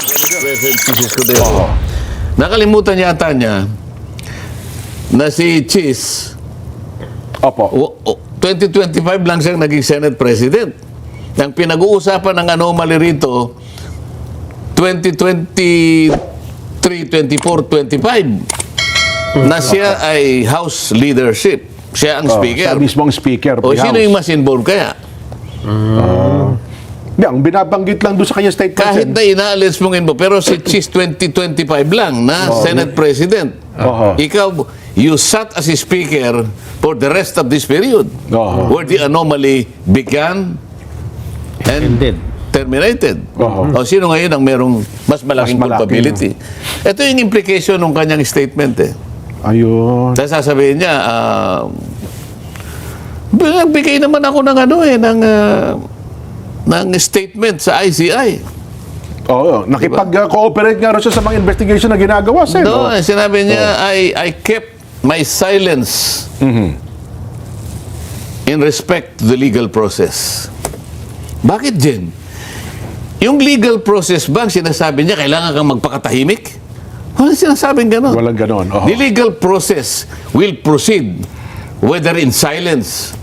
President Escudero. Nakalimutan yata niya na si Chis, Opo. 2025 lang siyang naging Senate President. Ang pinag-uusapan ng anomaly rito, 2023, 24, 25, na siya ay House leadership. Siya ang speaker. Siya mismong speaker. O sino yung mas involved kaya? Hindi, ang binabanggit lang doon sa kanya statement. Kahit na inaalis mong involved, pero si Chis 2025 lang na Senate President. Ikaw, you sat as a speaker for the rest of this period where the anomaly began and terminated. O sino ngayon ang merong mas malaking culpability? Ito yung implication ng kanyang statement eh. Ayun. Tapos sasabihin niya, bigay naman ako ng ng statement sa ICI. Oo, nakipag-cooperate nga rin siya sa mga investigation na ginagawa siya. No, sinabi niya, I kept my silence in respect to the legal process. Bakit, Jen? Yung legal process ba, sinasabi niya, kailangan kang magpakatahimik? Walang sinasabing gano'n. Walang gano'n. The legal process will proceed whether in silence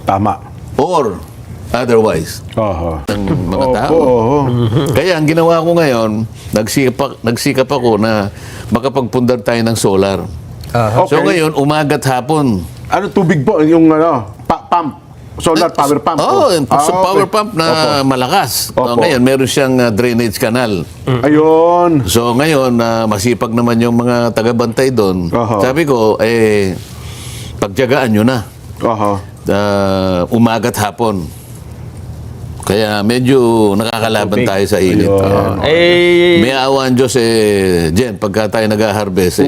Tama. or otherwise. Ng mga tao. Kaya ang ginawa ko ngayon, nagsikap ako na makapagpundar tayo ng solar. So ngayon, umagat hapon. Ano tubig po? Yung pump? Solar power pump? Power pump na malakas. Ngayon, meron siyang drainage canal. Ayun. So ngayon, masipag naman yung mga tagabantay doon. Sabi ko, pagtiyagaan nyo na. Umagat hapon. Kaya medyo nakakalaban tayo sa init. May awa ang Diyos Jen, pagka tayo nag-harvest,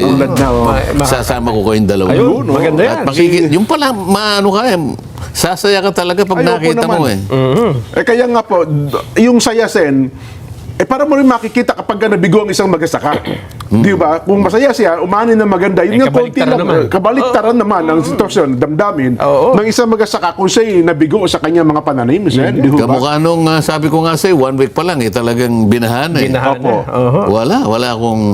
sasama ko kayong dalawa. Ayun, maganda yan. At yung pala, sasaya ka talaga pag nakita mo eh. Kaya nga po, yung saya, Sen, para mo rin makikita kapag nabigo ang isang magsasaka. Di ba? Kung masaya siya, umanin na maganda. Yun nga, kabaliktaran naman ang sitwasyon, damdamin ng isang magsasaka kung siya'y nabigo sa kanyang mga pananim. Kamukha nung sabi ko nga sa'yo, 1 week pa lang talagang binahan eh. Wala akong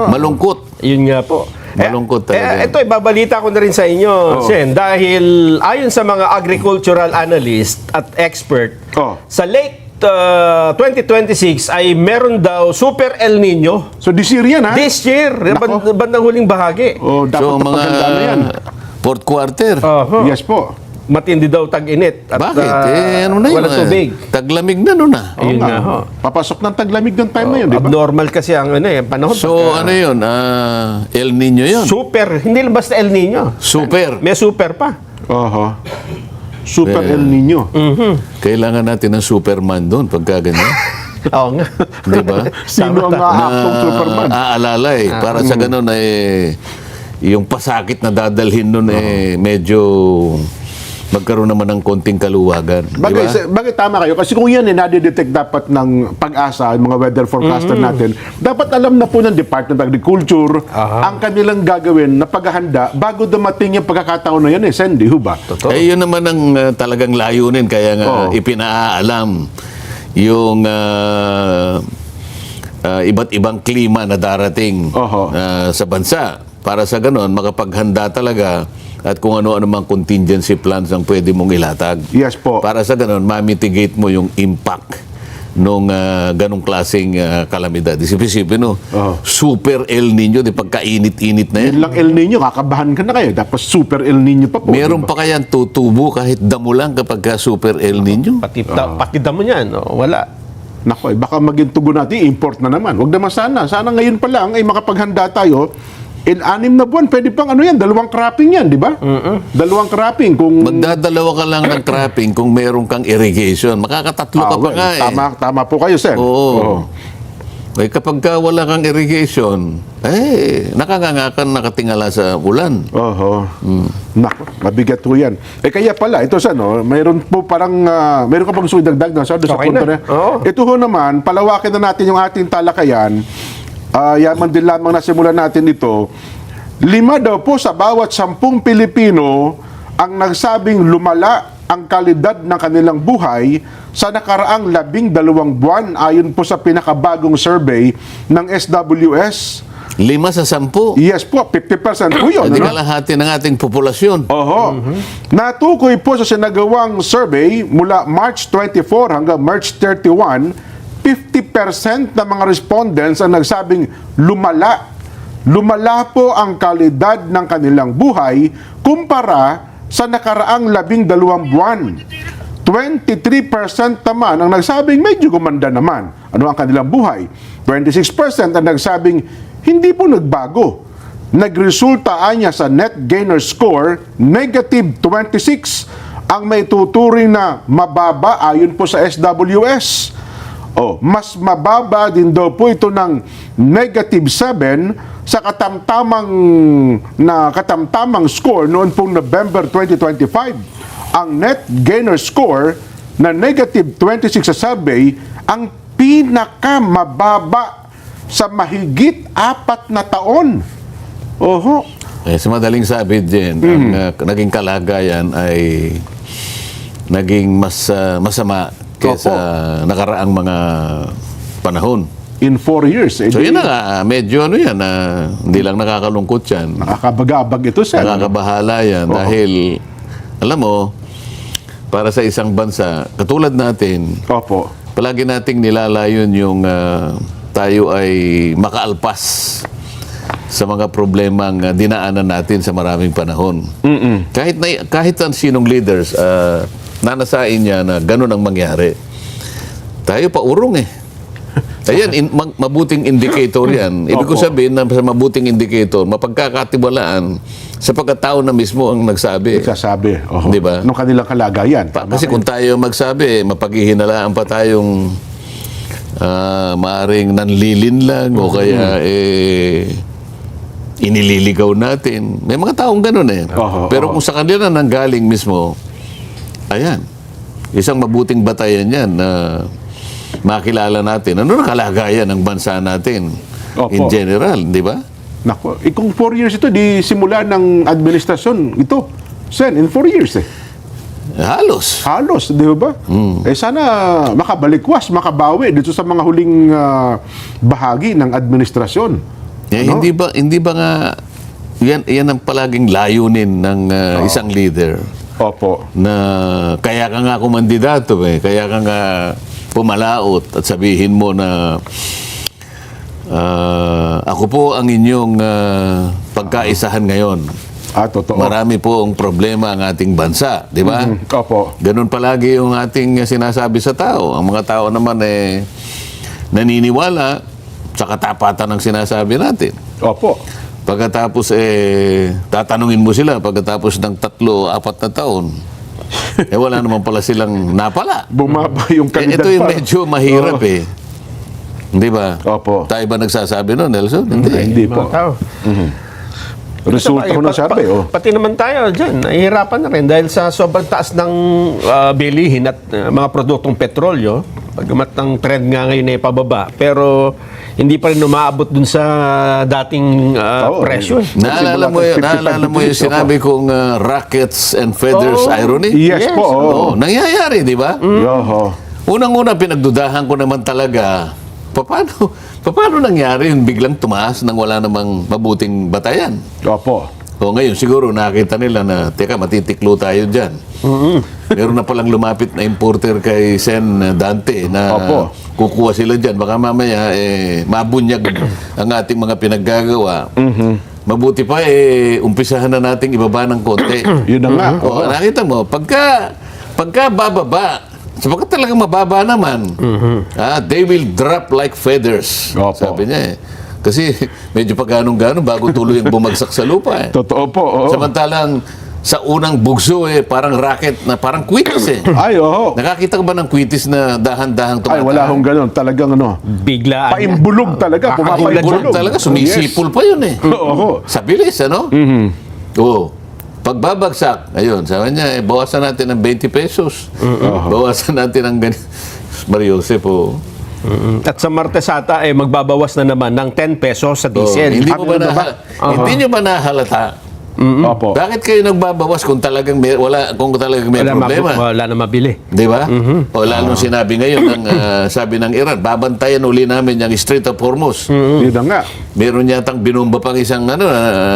malungkot. Yun nga po. Malungkot talaga. Ito, ibabalita ko na rin sa inyo, Sen, dahil ayon sa mga agricultural analyst at expert, sa late 2026 ay meron daw Super El Nino. So this year yan, ha? This year, bandang huling bahagi. Dapat so mga na yan. fourth quarter. Yes po. Matindi daw tag-init. At, bakit? Ano na yun? Walang tubig. Taglamig na nun ah. Ayun nga ho. Papasok ng taglamig ng time na yun, di ba? Abnormal kasi ang panahon. So ano yun? El Nino yun? Super. Hindi lang basta El Nino. Super. May super pa. Super El Nino. Kailangan natin ng Superman doon pagka ganyan. Oo nga. Di ba? Sino ang aktong Superman? Aalala para sa ganun yung pasakit na dadalhin nun medyo magkaroon naman ng konting kaluwagan. Bakit tama kayo? Kasi kung yan nadidetect dapat ng Pag-asa, yung mga weather forecaster natin, dapat alam na po ng Department of Agriculture ang kanilang gagawin na paghahanda bago dumating yung pagkakataon na yan Sandy, ho ba? Yun naman ang talagang layunin. Kaya nga ipinaalam yung iba't ibang klima na darating sa bansa. Para sa ganon, makapaghanda talaga at kung ano-ano mang contingency plans ang pwede mong ilatag. Yes po. Para sa ganon, ma-mitigate mo yung impact nung ganong klaseng kalamidad. Isipin no? Super El Nino, di pagkainit-init na yan. Yun lang El Nino, kakabahan ka na kayo. Tapos Super El Nino pa po. Meron pa kayang tutubo kahit damo lang kapag Super El Nino? Pati damo niyan, wala. Nako, baka maging tubo natin, import na naman. Huwag naman sana. Sana ngayon pa lang ay makapaghanda tayo. In 6 na buwan, pwede pang 2 cropping yan, di ba? 2 cropping. Kung magdadalawa ka lang ng cropping kung meron kang irrigation. Makakatatlo ka pa nga Tama po kayo, sir. Oo. Kapag wala kang irrigation, nakangangakan nakatingala sa ulan. Nako, mabigat po yan. Kaya pala, ito mayroon po parang, mayroon ka pang gusto idagdag na sa punto na. Ito ho naman, palawakin na natin yung ating talakayan. Yaman din lamang nasimulan natin ito. 5 daw po sa bawat 10 Pilipino ang nagsabing lumala ang kalidad ng kanilang buhay sa nakaraang 12 buwan ayon po sa pinakabagong survey ng SWS. 5 sa 10. Yes po, 50% po yun. Hindi ano? kalahati ng ating populasyon. Oho. Natukoy po sa sinagawang survey mula March 24 hanggang March 31, 50% ng mga respondents ang nagsabing lumala. Lumala po ang kalidad ng kanilang buhay kumpara sa nakaraang 12 buwan. 23% naman ang nagsabing medyo gumanda naman. Ano ang kanilang buhay? 26% ang nagsabing hindi po nagbago. Nagresulta anya sa net gainer score, negative 26 ang may tuturing na mababa ayon po sa SWS. Mas mababa din daw po ito ng negative 7 sa katamtamang score noon pong November 2025. Ang net gainer score na negative 26 sa survey ang pinakamababa sa mahigit 4 na taon. Oho. Sa madaling sabi din, ang naging kalagayan ay naging mas masama kaysa nakaraang mga panahon. In 4 years. So yun na nga, medyo hindi lang nakakalungkot yan. Nakakabagabag ito, sir. Nakakabahala yan dahil, alam mo, para sa isang bansa, katulad natin, Opo. palagi nating nilalayon yung tayo ay makaalpas sa mga problemang dinaanan natin sa maraming panahon. Kahit ang sinong leaders, nanasain niya na ganun ang mangyari. Tayo pa urong eh. Ayan, mabuting indicator yan. Ibig ko sabihin na sa mabuting indicator, mapagkakatiwalaan sa pagkatao na mismo ang nagsabi. Nagsasabi. Di ba? Nung kanilang kalagayan. Kasi kung tayo magsabi, mapaghihinalaan pa tayong maaring nanlilin lang o kaya inililigaw natin. May mga taong ganun eh. Pero kung sa kanila nanggaling mismo, ayan, isang mabuting batayan yan na makilala natin. Ano na kalagayan ng bansa natin in general, di ba? Naku, kung 4 years ito, di simula ng administrasyon ito. Sen, in 4 years eh. Halos. Halos, di ba? Sana makabalikwas, makabawi dito sa mga huling bahagi ng administrasyon. Hindi ba nga yan ang palaging layunin ng isang leader? Opo. Na kaya ka nga kumandidato kaya ka nga pumalaot at sabihin mo na ako po ang inyong pagkaisahan ngayon. Totoo. Marami po ang problema ang ating bansa, di ba? Opo. Ganun palagi yung ating sinasabi sa tao. Ang mga tao naman naniniwala sa katapatan ng sinasabi natin. Opo. Pagkatapos tatanungin mo sila pagkatapos ng 3-4 na taon. Wala naman pala silang napala. Bumaba yung kalidad ito yung pa. medyo mahirap Hindi ba? Opo. Tayo ba nagsasabi nun, Nelson? Hindi po. Resulta ko ng survey. Pati naman tayo dyan, nahihirapan na rin dahil sa sobrang taas ng bilihin at mga produktong petrolyo. Pagkamat ng trend nga ngayon ay pababa. Pero hindi pa rin umaabot dun sa dating presyo. Naalala mo yung sinabi kong rockets and feathers irony? Yes po. Nangyayari, di ba? Unang-una, pinagdudahan ko naman talaga, paano nangyari yung biglang tumaas nang wala namang mabuting batayan? Opo. Ngayon, siguro nakita nila na, teka, matitiklo tayo dyan. Meron na palang lumapit na importer kay Sen Dante na kukuha sila dyan. Baka mamaya, mabunyag ang ating mga pinaggagawa. Mabuti pa, umpisahan na nating ibaba ng konti. Yun na nga. Nakita mo, pagka bababa, sapagkat talagang mababa naman, they will drop like feathers. Sabi niya Kasi medyo pa ganong-ganon bago tuloy ang bumagsak sa lupa Totoo po. Samantalang sa unang bugso parang rocket na parang kwitis Ay, oo. Nakakita ka ba ng kwitis na dahan-dahang tumataan? Ay, wala akong ganon. Talagang biglaan. Paimbulog talaga. Paimbulog talaga. Sumisipol pa yun Oo. Sa bilis, Oo. Pagbabagsak, ayun, sabi niya, bawasan natin ng 20 pesos. Bawasan natin ng Mariosep, At sa Martes ata, magbabawas na naman ng 10 pesos sa diesel. Hindi nyo ba nahalata Opo. Bakit kayo nagbabawas kung talagang may problema? Wala na mabili. Di ba? O lalo sinabi ngayon ng sabi ng Iran, babantayan uli namin yung Strait of Hormuz. Yun na nga. Meron yatang binomba pang isang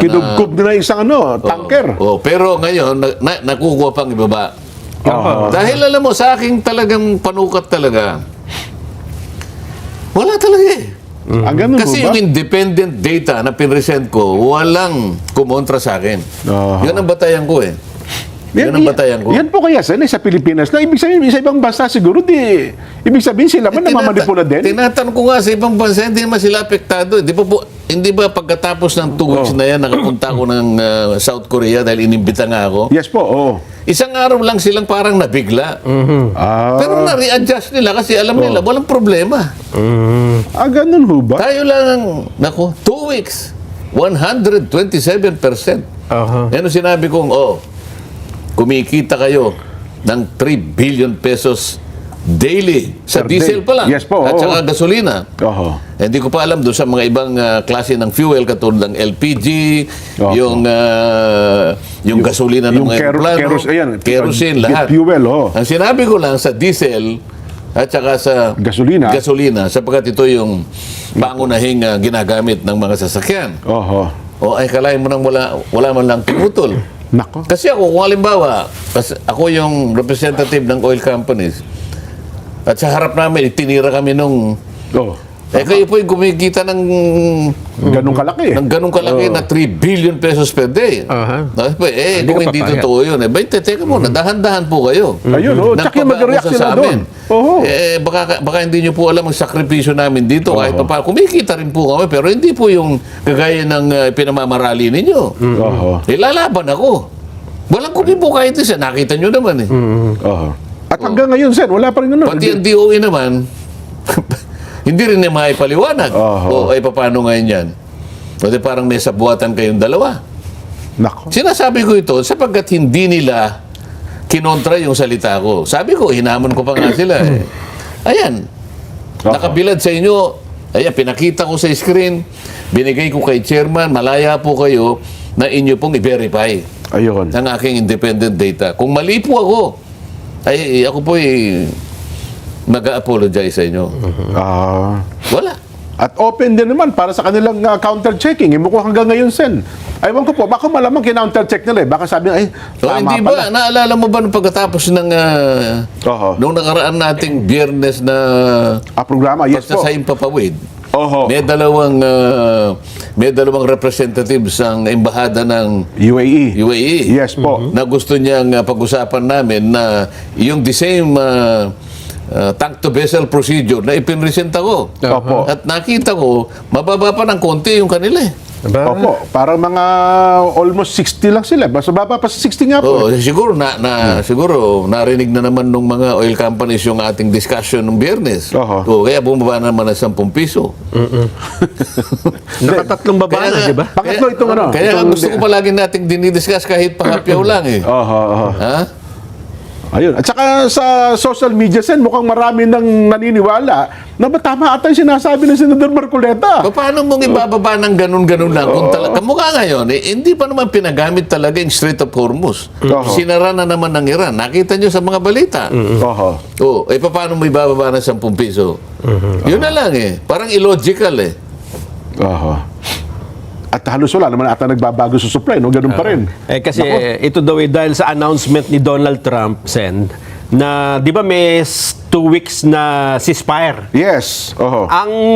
Kinugkob nila isang tanker. pero ngayon nakukuha pang ibaba. Oo. Dahil alam mo sa aking talagang panukat talaga. Wala talaga eh. Ang ganun Kasi ba? yung independent data na pinresent ko, walang kumontra sa akin. Oo. Yun ang batayan ko eh. Yun ang batayan ko. Yan po kaya sa Pilipinas na ibig sabihin sa ibang bansa siguro ibig sabihin sila man namamanipula din. Tinatanong ko nga sa ibang bansa, hindi naman sila apektado. Hindi ba pagkatapos ng 2 weeks na yan, nakapunta ako ng South Korea dahil inimbita nga ako. Yes po, oo. Isang araw lang silang parang nabigla. Pero na-readjust nila kasi alam nila, walang problema. Ganun ho ba? Tayo lang, 2 weeks, 127%. Yan ang sinabi kong, kumikita kayo ng 3 billion pesos daily sa Per diesel day. pa lang. Yes po, At oo. saka gasolina. Oho. Hindi ko pa alam doon sa mga ibang klase ng fuel katulad ng LPG, Opo. yung gasolina ng yung mga aeroplano, kerosene, lahat. Jet fuel, Ang sinabi ko lang sa diesel at saka sa Gasolina. sapagkat ito yung pangunahing ginagamit ng mga sasakyan. Oho. Ay kalahin mo nang wala man lang tumutol. Nako. Kasi ako, kung halimbawa, ako yung representative ng oil companies, at sa harap namin, itinira kami nung... kayo po yung kumikita ng Ganun kalaki. ganong kalaki na 3 billion pesos per day. Kung hindi papayag. totoo yun, teka muna, dahan-dahan po kayo. Ayun, tsaka mag-react sila doon. Oho. Baka hindi nyo po alam ang sakripisyo namin dito. Kahit pa kumikita rin po kami, pero hindi po yung kagaya ng pinamamarali ninyo. Oho. Lalaban ako. Walang kumibo kahit isa. Nakita nyo naman eh. Oho. At hanggang ngayon, Sen, wala pa rin ganun. Pati ang DOE naman, hindi rin niya maipaliwanag. Paano ngayon yan? Pwede parang may sabuatan kayong dalawa. Nako. Sinasabi ko ito sapagkat hindi nila kinontra yung salita ko. Sabi ko, hinamon ko pa nga sila eh. Ayan, nakabilad sa inyo. Ayan, pinakita ko sa screen. Binigay ko kay chairman, malaya po kayo na inyo pong i-verify Ayun. ng aking independent data. Kung mali po ako, ako po mag-a-apologize sa inyo. Wala. At open din naman para sa kanilang counter-checking. Mukhang hanggang ngayon, Sen. Aywan ko po, baka malamang kinounter-check nila eh. Baka sabi nila, tama Hindi pala. ba, naalala mo ba nung pagkatapos ng nung nakaraan nating Biyernes na Programa, yes po. pagsasayin papawid, Oho. may dalawang representatives ang embahada ng UAE. UAE Yes po. na gusto niyang pag-usapan namin na yung the same tank to vessel procedure na ipinresenta ko. Opo. At nakita ko, mababa pa ng konti yung kanila eh. Opo. Parang mga almost 60 lang sila. Basta baba pa sa 60 nga po. Siguro siguro narinig na naman ng mga oil companies yung ating discussion ng Biyernes. Oho. Kaya bumaba naman ng 10 piso. Nakatatlong baba na, di ba? Pangatlo itong ano. Kaya nga gusto ko palagi nating dinidiscuss kahit pahapyaw lang eh. Oho. Ha? Ayun. At saka sa social media, Sen, mukhang marami nang naniniwala na ba tama ata yung sinasabi ng Senador Marcoleta. Paano mong ibababa ng ganun-ganun lang? Kung kamukha ngayon, hindi pa naman pinagamit talaga yung Strait of Hormuz. Sinara na naman ng Iran. Nakita nyo sa mga balita. Oho. Paano mo ibababa ng 10 piso? Yun na lang eh. Parang illogical eh. Oho. At halos wala naman ata nagbabago sa supply, no? Ganun pa rin. Kasi ito daw dahil sa announcement ni Donald Trump, Sen, na di ba may 2 weeks na ceasefire? Yes. Oho.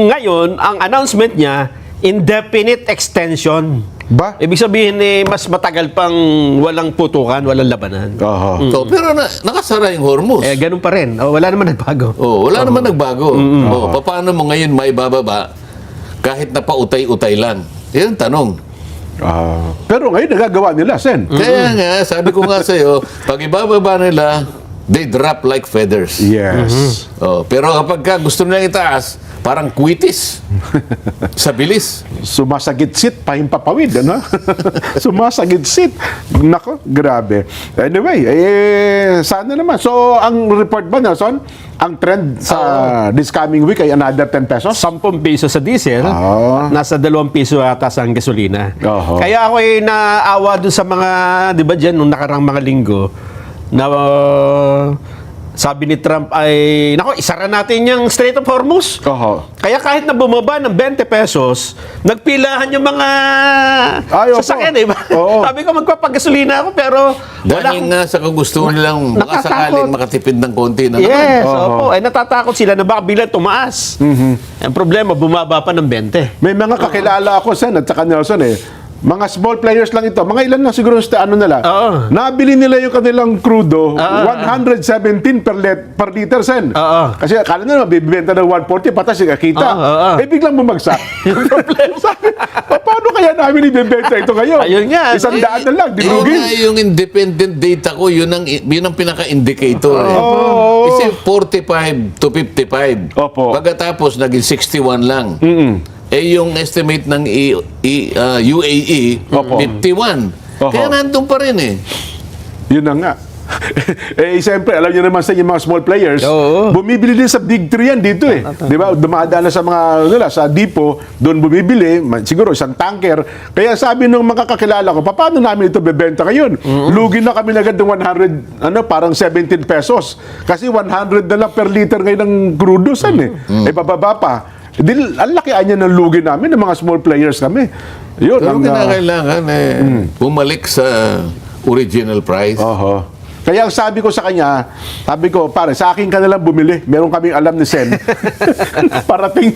Ngayon, ang announcement niya, indefinite extension. Ba? Ibig sabihin mas matagal pang walang putukan, walang labanan. Oho. Pero nakasara yung Hormuz. Ganun pa rin. Wala naman nagbago. Wala naman nagbago. Paano mo ngayon may bababa kahit na pautay-utay lang? Yan ang tanong. Pero ngayon nagagawa nila, Sen. Kaya nga, sabi ko nga sa'yo, pag ibababa nila, they drop like feathers. Yes. Oh, pero kapag ka gusto nilang itaas, parang kwitis sa bilis. Sumasagitsit, pahimpapawid, ano? Sumasagitsit. Nako, grabe. Anyway, sana naman. So, ang report ba, Nelson? Ang trend sa this coming week ay another 10 pesos? 10 piso sa diesel, nasa 2 piso ata sa gasolina. Oho. Kaya ako ay naawa dun sa mga, di ba dyan, nung nakarang mga linggo, na sabi ni Trump ay, nako, isara natin yung Strait of Hormuz. Oho. Kaya kahit na bumaba ng 20 pesos, nagpilahan yung mga Ay, opo. sasakyan, di ba? Oo. Sabi ko, magpapagasolina ako, pero wala Dahil nga sa kagustuhan nilang baka natatakot. sakaling makatipid ng konti na naman. Yes, opo. Ay natatakot sila na baka biglang tumaas. Ang problema, bumaba pa ng 20. May mga kakilala ako, Sen, at saka Nelson, mga small players lang ito. Mga ilan na siguro sa ano nila. Oo. Nabili nila yung kanilang crudo, 117 per liter, Sen. Oo. Kasi akala na bibenta ng 140, patas yung kita. Oo. Biglang bumagsak. Sabi, paano kaya namin ibibenta ito ngayon? Ayun nga. 100 na lang, Yun dilugi. nga yung independent data ko, yun ang pinaka-indicator. Kasi 45 to 55. Opo. Pagkatapos, naging 61 lang. Yung estimate ng UAE, Opo. 51. Oho. Kaya nandun pa rin eh. Yun na nga. Siyempre, alam niyo naman sa inyo mga small players, Oo. bumibili din sa Big 3 yan dito eh. Di ba? Dumadaan na sa mga, sa depot, doon bumibili, siguro isang tanker. Kaya sabi nung mga kakilala ko, paano namin ito bebenta ngayon? Lugi na kami agad ng 100, parang 17 pesos. Kasi 100 na lang per liter ngayon ng crudo san eh. Bababa pa. Ang lakihan niya ng lugi namin, ng mga small players kami. Yun. Pero ang, kinakailangan bumalik sa original price. Oho. Kaya ang sabi ko sa kanya, sabi ko, pare, sa akin ka na lang bumili. Meron kaming alam ni Sen. parating,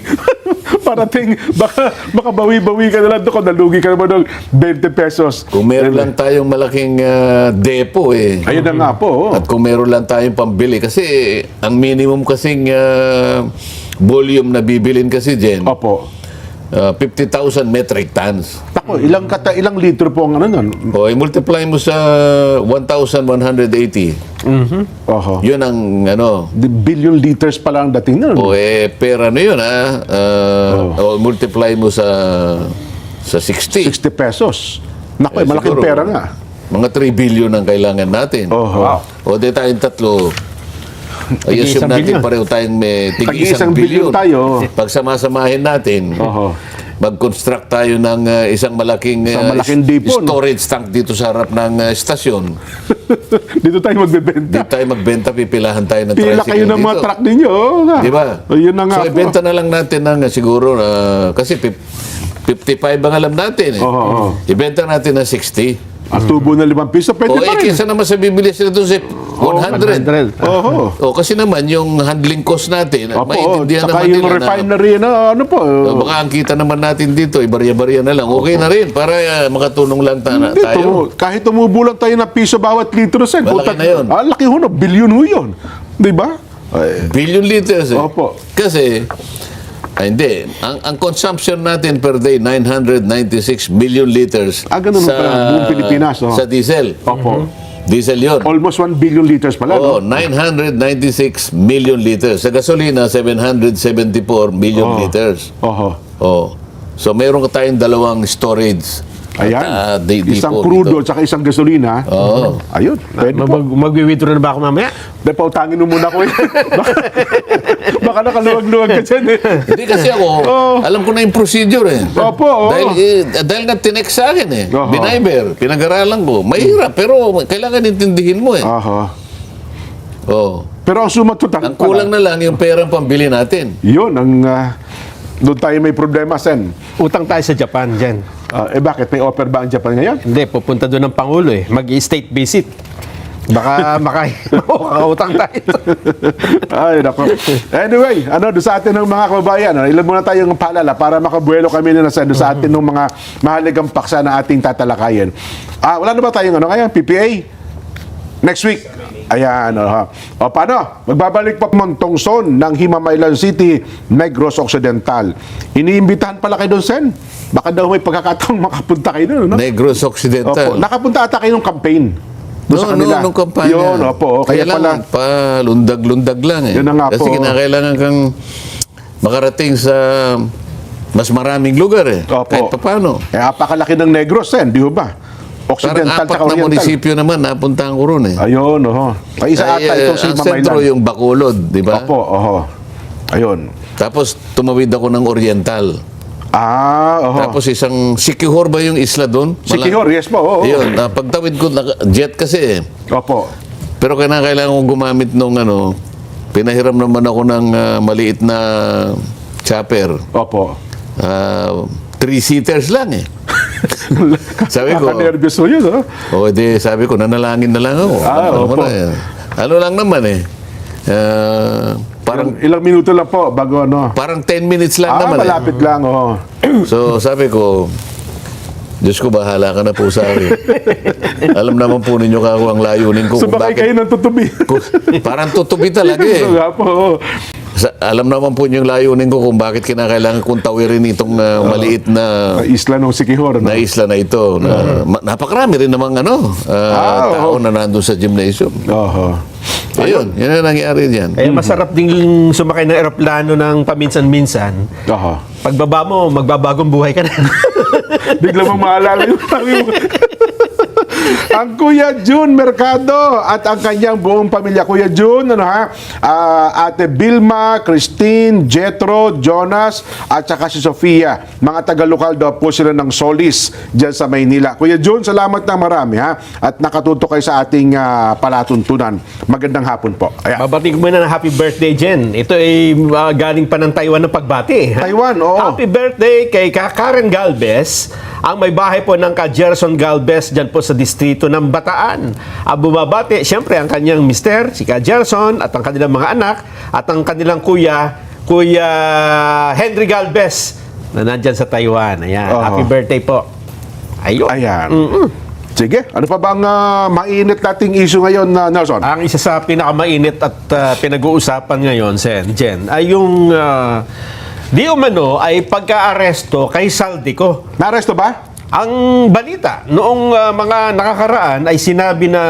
baka bawi-bawi ka na lang doon kung nalugi ka naman ng 20 pesos. Kung meron lang tayong malaking depo Ayun na nga po. At kung meron lang tayong pambili. Kasi ang minimum kasing volume na bibilin kasi dyan, Opo. 50,000 metric tons. Tako, ilang litro po ang ano nun? O, i-multiply mo sa 1,180. Oho. Yun ang ano. The billion liters pa lang dating nun. O, per ano yun, o, multiply mo sa 60. 60 pesos. Naku, malaking Siguro, pera nga. Mga 3 billion ang kailangan natin. Oho. O, di tayong tatlo. Ay, assume Tig-isang natin bilyon. pareho tayong may Tig-isang tig-isang bilyon bilyon. tayo. Pag samasamahin natin, Oho. mag-construct tayo ng isang malaking, depot, no? storage tank dito sa harap ng istasyon. Dito tayo magbebenta. Dito tayo magbenta, pipilahan tayo ng Pila tricycle kayo ng mga dito. truck ninyo. Oo nga. Di ba? Ayun na nga So, po. ibenta na lang natin ng siguro, kasi 55 ang alam natin eh. Oo. Ibenta natin ng 60. Ang tubo na 5 piso, pwede O, pa rin. kesa naman sa bibili sila doon sa 100. Oho. O, kasi naman, yung handling cost natin, Opo, maintindihan saka naman yung nila na refinery ano po. baka ang kita naman natin dito, ibarya-barya na lang. Okay na rin para makatulong lang Hindi, tayo. kahit tumubo lang tayo ng piso bawat litro, Sen. Malaki na yun. Laki ho, no? Billion ho yun. Di ba? Billion liters eh. Opo. Kasi, hindi. Ang consumption natin per day, 996 million liters. Ganun pala, buong Pilipinas, oh. Sa diesel. Opo. Diesel yun. Almost 1 billion liters pala, Oo, no? 996 million liters. Sa gasolina, 774 million liters. Oho. Oh. So, meron ka tayong dalawang storage. Ayan. At, Isang depot crudo dito. at saka isang gasolina. Oo. Ayun. Pwede po. Mag-withdraw na ba ako mamaya? Dahil pautangin mo muna ko eh. baka nakaluwag-luwag ka dyan eh. Hindi kasi ako, alam ko na yung procedure eh. Opo, oo. Dahil nga tinext sa akin eh. Oho. Binayber, pinag-aralan ko. Mahirap, pero kailangan intindihin mo eh. Aha. Oh. Pero ang suma total Ang kulang na lang yung perang pambili natin. Yun, doon tayo may problema, Sen. Utang tayo sa Japan dyan. Bakit? May offer ba ang Japan ngayon? Hindi, pupunta doon ng Pangulo eh. Mag-state visit. Baka makautang tayo. Ay, nako. Anyway, doon sa atin ng mga kababayan, ilan muna tayong paalala para makabuelo kami na doon sa atin ng mga mahalagang paksa na ating tatalakayin. Wala na ba tayong ngayon? PPA? Next week. Ayan, O paano? Magbabalik pa Montongson ng Himamaylan City, Negros Occidental. Iniimbitahan pala kayo doon, Sen. Baka daw may pagkakataong makapunta kayo doon, no? Negros Opo. Occidental. Nakapunta ata kayo ng campaign. Doon sa kanila. Nung kampanya. Yun, opo. Kaya pala, Kailangan pa lundag-lundag lang eh. Yun na nga Kasi po. kinakailangan kang makarating sa mas maraming lugar eh. Opo. Kahit paano. kaya apakalaki ng Negros di ba? Parang Occidental apat tsaka na Oriental. munisipyo naman napuntahan ko ron eh. Ayun, Ay, isa ata itong si ang sentro Mamaylan. yung Bacolod, di ba? Opo, Ayun. Tapos tumawid ako ng Oriental. Tapos isang Siquijor ba yung isla doon? Siquijor, yes po. Yun, pagtawid ko, jet kasi eh. Opo. Pero kailangan kong gumamit nung pinahiram naman ako ng maliit na chopper. Opo. 3-seaters lang eh. Sabi ko, Kaka-nervous mo yun, sabi ko, nanalangin na lang ako. Opo. Ano lang naman eh. Parang Ilang minuto lang po bago parang 10 minutes lang naman malapit lang, So sabi ko, Diyos ko, bahala ka na po sa akin. Alam naman po ninyo kako ang layunin ko. Sumakay kayo ng tutubi. Parang tutubi talaga eh. Nga po. Alam naman po yung layunin ko kung bakit kinakailangan kong tawirin itong maliit na Isla ng Siquijor, na isla na ito. Napakarami rin namang tao na nandun sa gymnasium. Ayun, yun ang nangyari diyan. Eh, masarap ding sumakay ng eroplano ng paminsan-minsan. Pagbaba mo, magbabagong buhay ka na. Bigla mong maalala yung ang Kuya June Mercado at ang kanyang buong pamilya. Kuya June, Ate Vilma, Christine, Jetro, Jonas, at saka si Sofia. Mga taga-lokal daw po sila ng Solis dyan sa Maynila. Kuya June, salamat na marami at nakatuto kayo sa ating palatuntunan. Magandang hapon po. Ayan. Babati ko muna ng happy birthday, Jen. Ito ay galing pa ng Taiwan ng pagbati. Taiwan, oo. Happy birthday kay Karen Galvez, ang may bahay po ng Gerson Galvez dyan po sa distrito ng Bataan. Ang bumabati, siyempre, ang kanyang mister, si Gerson, at ang kanilang mga anak, at ang kanilang Kuya Henry Galvez, na nandyan sa Taiwan. Ayan, happy birthday po. Ayun. Ayan. Sige, ano pa bang mainit nating issue ngayon, Nelson? Ang isa sa pinakamainit at pinag-uusapan ngayon, Jen, ay yung di umano ay pagka-aresto kay Saldico. Naresto ba? Ang balita, noong mga nakakaraan ay sinabi na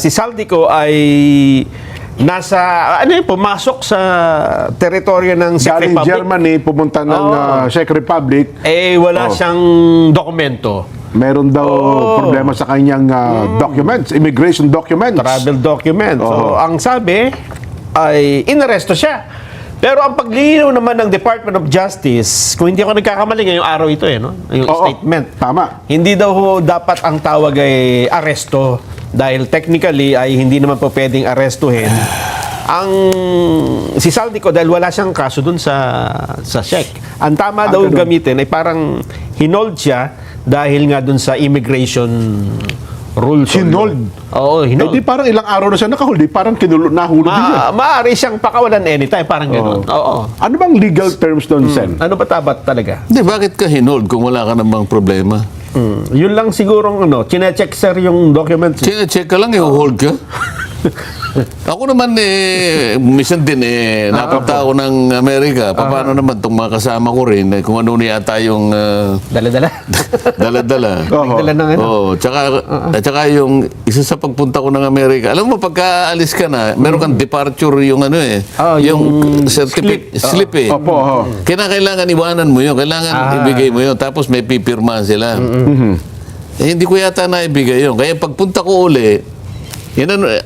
si Saldico ay pumasok sa teritoryo ng Czech Galing Republic. Germany, pumunta ng Czech Republic. Wala siyang dokumento. Meron daw problema sa kanyang documents, immigration documents. Travel document. So, ang sabi ay inaresto siya. Pero ang paglilinaw naman ng Department of Justice, kung hindi ako nagkakamali ngayong araw ito yung statement. Tama. Hindi daw dapat ang tawag ay aresto dahil technically ay hindi naman po pwedeng arestuhin ang si Saldico dahil wala siyang kaso dun sa Czech. Ang tama daw gamitin ay parang hinold siya dahil nga dun sa immigration rules. Hinold? Oo, hinold. Di parang ilang araw na siya nakahuli, parang nahulog din siya. Maaari siyang pakawalan anytime, parang gano'n. Oo. Ano bang legal terms doon, Sen? Ano ba tabat talaga? Hindi, bakit ka hinold kung wala ka namang problema? Yun lang sigurong chine-check sir yung documents. Check ka lang, i-hold ka. Ako naman minsan din napunta ako ng Amerika. Paano naman itong mga kasama ko rin, kung ano yata yung Dala-dala. dala-dala. Dala ng ano. Tsaka yung isa sa pagpunta ko ng Amerika, alam mo, pagka-alis ka na, meron kang departure yung yung certificate, slip eh. Kinakailangan iwanan mo yun, kailangan ibigay mo yun, tapos may pipirmahan sila. Hindi ko yata naibigay yun. Kaya pagpunta ko uli,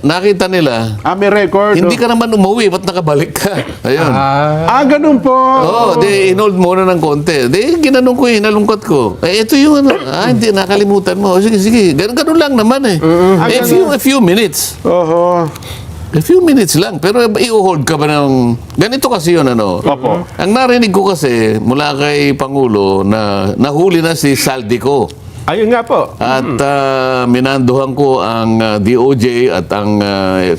nakita nila, May record. hindi ka naman umuwi, ba't nakabalik ka? Ayun. Ganun po. Inold muna ng konti. Ginanong ko, hinalungkot ko. Ito yung hindi, nakalimutan mo. Sige. Ganun lang naman eh. A few minutes. A few minutes lang. Pero i-hold ka ba ng... Ganito kasi yun, Opo. Ang narinig ko kasi, mula kay Pangulo, na nahuli na si Saldico. Ayun nga po. At minanduhan ko ang DOJ at ang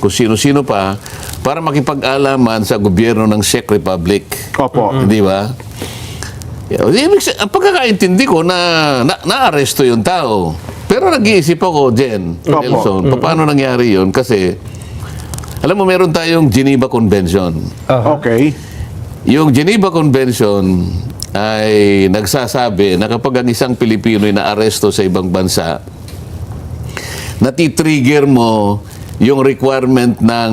kung sino-sino pa para makipag-alaman sa gobyerno ng Czech Republic. Opo. Di ba? Ang pagkakaintindi ko na-aresto yung tao. Pero nag-iisip ako, Jen, Nelson, paano nangyari yun? Kasi, alam mo, meron tayong Geneva Convention. Okay. Yung Geneva Convention ay nagsasabi na kapag ang isang Pilipino ay naaresto sa ibang bansa, natitrigger mo yung requirement ng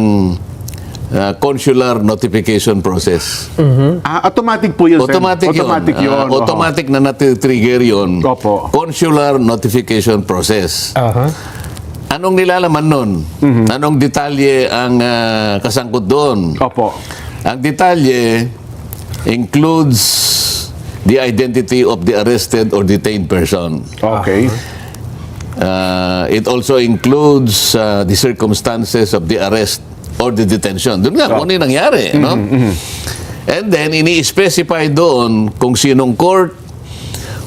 consular notification process. Automatic po yun, Sen. Automatic yun. Automatic yun. Automatic na natitrigger yun. Opo. Consular notification process. Aha. Anong nilalaman nun? Anong detalye ang kasangkot doon? Opo. Ang detalye includes the identity of the arrested or detained person. Okay. It also includes the circumstances of the arrest or the detention. Doon nga, kung ano yung nangyari. No? And then, ini-specify doon kung sinong court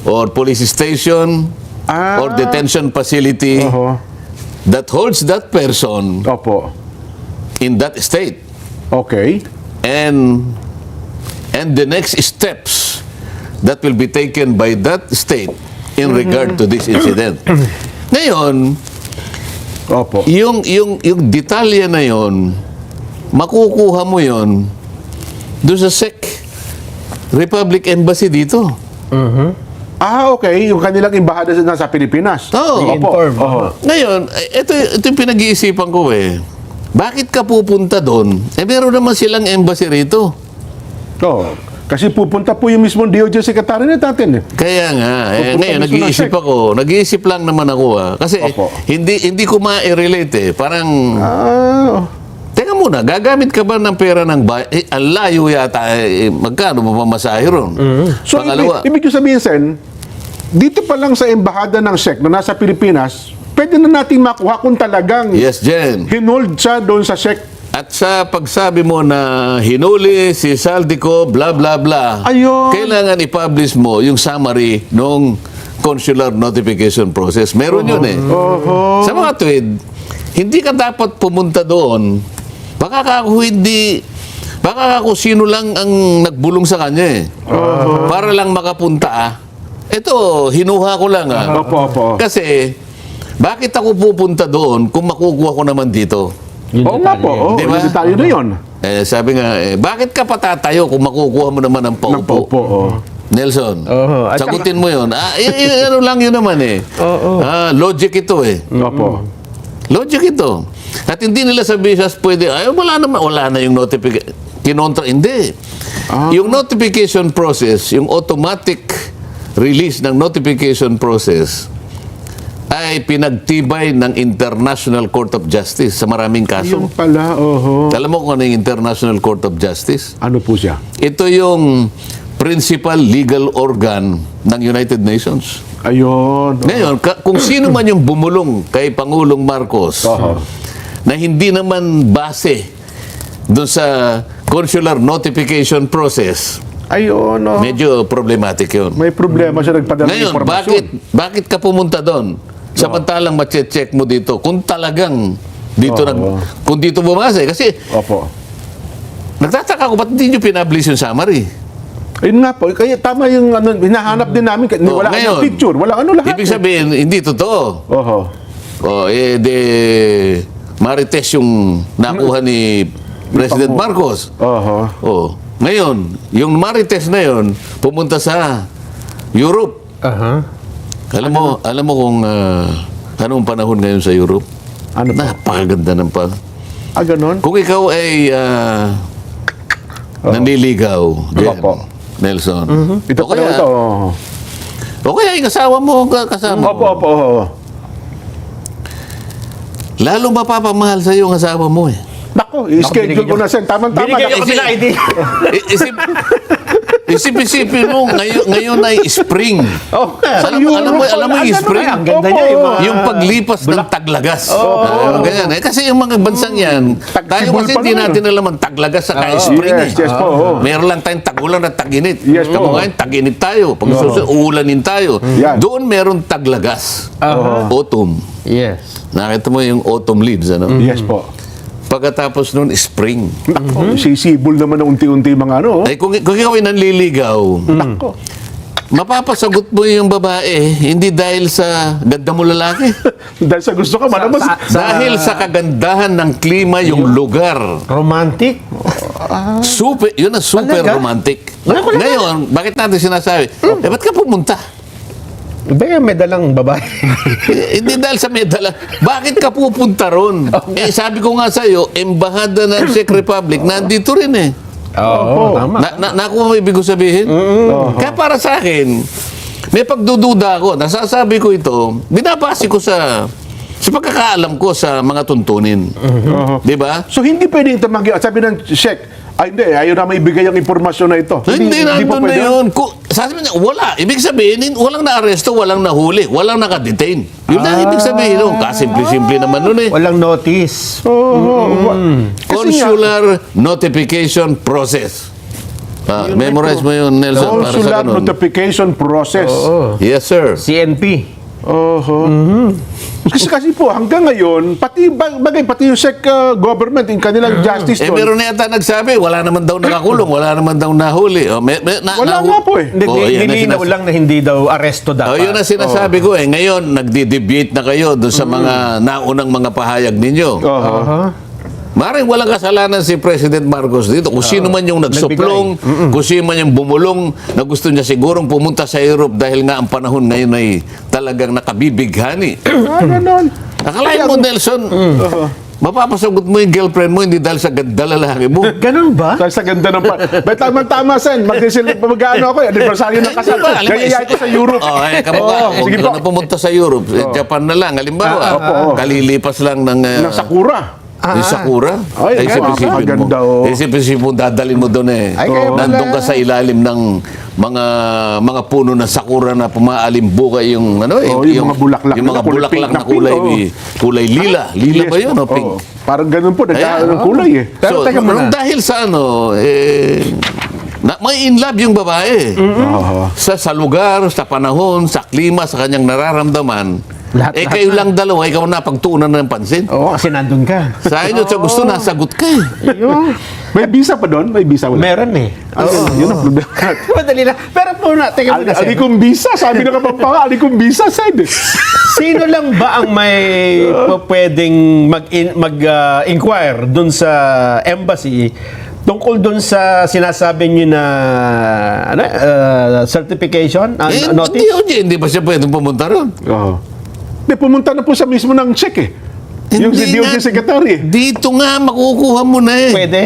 or police station or detention facility Oho. that holds that person Opo. in that state. Okay. And the next steps that will be taken by that state in regard to this incident. Ngayon, Opo. yung detalye na yon, makukuha mo yon doon sa SEC Republic Embassy dito. Okay. Yung kanilang embahada sa Pilipinas. Oo. Opo. I-inform. Oho. Ngayon, ito yung pinag-iisipan ko eh. Bakit ka pupunta doon? Meron naman silang embassy rito. Oo. Kasi pupunta po yung mismong DOJ secretary natin. Kaya nga, Pupunta ngayon mismo ng nag-iisip SEC. ako. Nag-iisip lang naman ako kasi Opo. hindi ko ma-relate eh. Parang, teka muna, gagamit ka ba ng pera ng bayan? Ang layo yata, magkano mapamasahe ron? So, Pangalawa, ibig ko sabihin, Sen, dito pa lang sa embahada ng SEC na nasa Pilipinas, pwede na nating makuha kung talagang yes, Jen. hinold siya doon sa SEC. At sa pagsabi mo na hinuli si Saldico, bla bla bla, Ayun. kailangan i-publish mo yung summary ng consular notification process. Meron yun eh. Sa mga tweet, hindi ka dapat pumunta doon. Baka ako sino lang ang nagbulong sa kanya eh. Para lang makapunta. Ito, hinuha ko lang Opo. Kasi, bakit ako pupunta doon kung makukuha ko naman dito? Oo nga po. Di ba? Yung detalye na yun. Sabi nga, bakit ka patatayo kung makukuha mo naman ng Ng paupo? paupo. Nelson, Oo. At sagutin mo yun. Ano lang yun naman eh. Logic ito eh. Opo. Logic ito. At hindi nila sabihin sa pwede, wala na yung notification. Kinontra, hindi. Yung notification process, yung automatic release ng notification process, ay pinagtibay ng International Court of Justice sa maraming kaso. Yung pala, Alam mo kung ano yung International Court of Justice? Ano po siya? Ito yung principal legal organ ng United Nations. Ayun. Ngayon, kung sino man yung bumulong kay Pangulong Marcos na hindi naman base doon sa consular notification process, Ayun. medyo problematic yun. May problema siya nagpadala ng Ngayon, informasyon. bakit ka pumunta doon? Samantalang ma-check mo dito kung talagang kung dito bumase. Kasi Opo. nagtataka ko, ba't hindi nyo pinablish yung summary? Ayun nga po. Kaya tama yung hinahanap din namin. Wala ngayon, kang picture. Wala lahat. Ibig sabihin, hindi totoo. Oho. Marites yung nakuha ni President Marcos. Oho. Ngayon, yung Marites na yun, pumunta sa Europe. Alam mo kung anong panahon ngayon sa Europe? Ano po? Napakaganda ng Ganon? Kung ikaw ay nanliligaw, Jen, Opo. Nelson. Ito o pala kaya, ito. o kaya yung kasama mo, kasama mo. Opo. Lalo mapapamahal sa iyo ang asawa mo eh. Nako, i-schedule ko na, Sen. Tama-tama. Binigyan ko sila idea. Isip-isipin mo, ngayon ay spring. Alam mo yung spring? Ang ganda niya yung mga... Yung paglipas ng taglagas. Ganyan eh. Kasi yung mga bansang yan, tayo kasi hindi natin alam ang taglagas sa spring eh. Yes po. Meron lang tayong tagulan at taginit. Yes po. Kamo ngayon, taginit tayo. Pag susunod, uulanin tayo. Yan. Doon meron taglagas. Autumn. Yes. Nakita mo yung autumn leaves, ano? Yes po. Pagkatapos nun, spring. Nako, sisibol naman ng unti-unti mga ano. Ay, kung ikaw ay nanliligaw, Nako. mapapasagot mo yung babae, hindi dahil sa ganda mo lalaki. Dahil sa gusto ka, malamang... Dahil sa kagandahan ng klima, yung lugar. Romantic. Yun ang super Talaga? romantic. Wala ko lang. Ngayon, bakit natin sinasabi, ba't ka pumunta? Ba, may dalang babae. Hindi dahil sa medal. Bakit ka pupunta ron? Sabi ko nga sa'yo, embahada ng Czech Republic, nandito rin eh. Oo, tama. Nakuha mo ibig ko sabihin? Kaya para sa akin, may pagdududa ako. Nasasabi ko ito, binabase ko sa pagkakaalam ko sa mga tuntunin. Di ba? So hindi pwedeng tumanggi. Sabi ng Sheikh, ay hindi, ayaw na maibigay ang impormasyon na ito. Hindi pa nandun na pwede? yun. Sabi niya, wala. Ibig sabihin, walang na-aresto, walang nahuli, walang nakadetain. Yun lang ibig sabihin. Kasimple-simple naman nun eh. Walang notice. Consular notification process. Memorize mo yun, Nelson, para sa Consular ganun. notification process. Yes, sir. CNP. Kasi po, hanggang ngayon, pati yung Czech government, yung kanilang justice doon, Meron na yata nagsabi, wala naman daw nakakulong, wala naman daw nahuli. wala nga po eh. Nilinaw lang na hindi daw aresto dapat. Yun ang sinasabi ko eh. Ngayon, nagdi-debate na kayo doon sa mga naunang mga pahayag ninyo. Maring walang kasalanan si President Marcos dito. Kung sino man yung nagsuplong, kung sino man yung bumulong, na gusto niya sigurong pumunta sa Europe dahil nga ang panahon ngayon ay talagang nakabibighani. Ganon. Akalain mo, Nelson, mapapasagot mo yung girlfriend mo hindi dahil sa ganda lalaki mo. Ganun ba? Dahil sa ganda ng Ba't tamang-tama, Sen? Mag-ano ako eh. Anniversary ng kasal. Kaya ko sa Europe. Huwag sige ka po. na pumunta sa Europe. Japan na lang. Halimbawa, kalilipas lang ng Ng Sakura. yung Sakura. Ay, isip-isipin maganda, mo. oh. Isip-isipin mo, dadalhin mo doon eh. Ay, kaya pala. Nandun ka sa ilalim ng mga puno ng Sakura na pumaalimbuka yung yung mga bulaklak yung mga na kulay bulaklak pink na na kulay pink, kulay lila. Lila ba yun o pink? Parang ganun po. Nagkakaroon ng kulay eh. Pero teka muna. Dahil sa may in love yung babae. Sa lugar, sa panahon, sa klima, sa kanyang nararamdaman. Lahat Kayo lang dalawa, ikaw na pagtuunan ng pansin. Oo, kasi nandun ka. Sa inyo, sa gusto, nasagot ka eh. May visa pa doon? May visa wala? Meron eh. Yun ang problema. Madali lang. Pero po na, teka muna. Sen. Alikong visa. Sabi na kapapanga, alikong visa, Sen. Sino lang ba ang may pwedeng mag-inquire dun sa embassy tungkol dun sa sinasabi niyo na certification? Notice? Hindi ba siya pwedeng pumunta ron? Hindi, pumunta na po siya mismo ng check eh. Yung si DOJ Secretary. Dito nga, makukuha mo na eh. Pwede.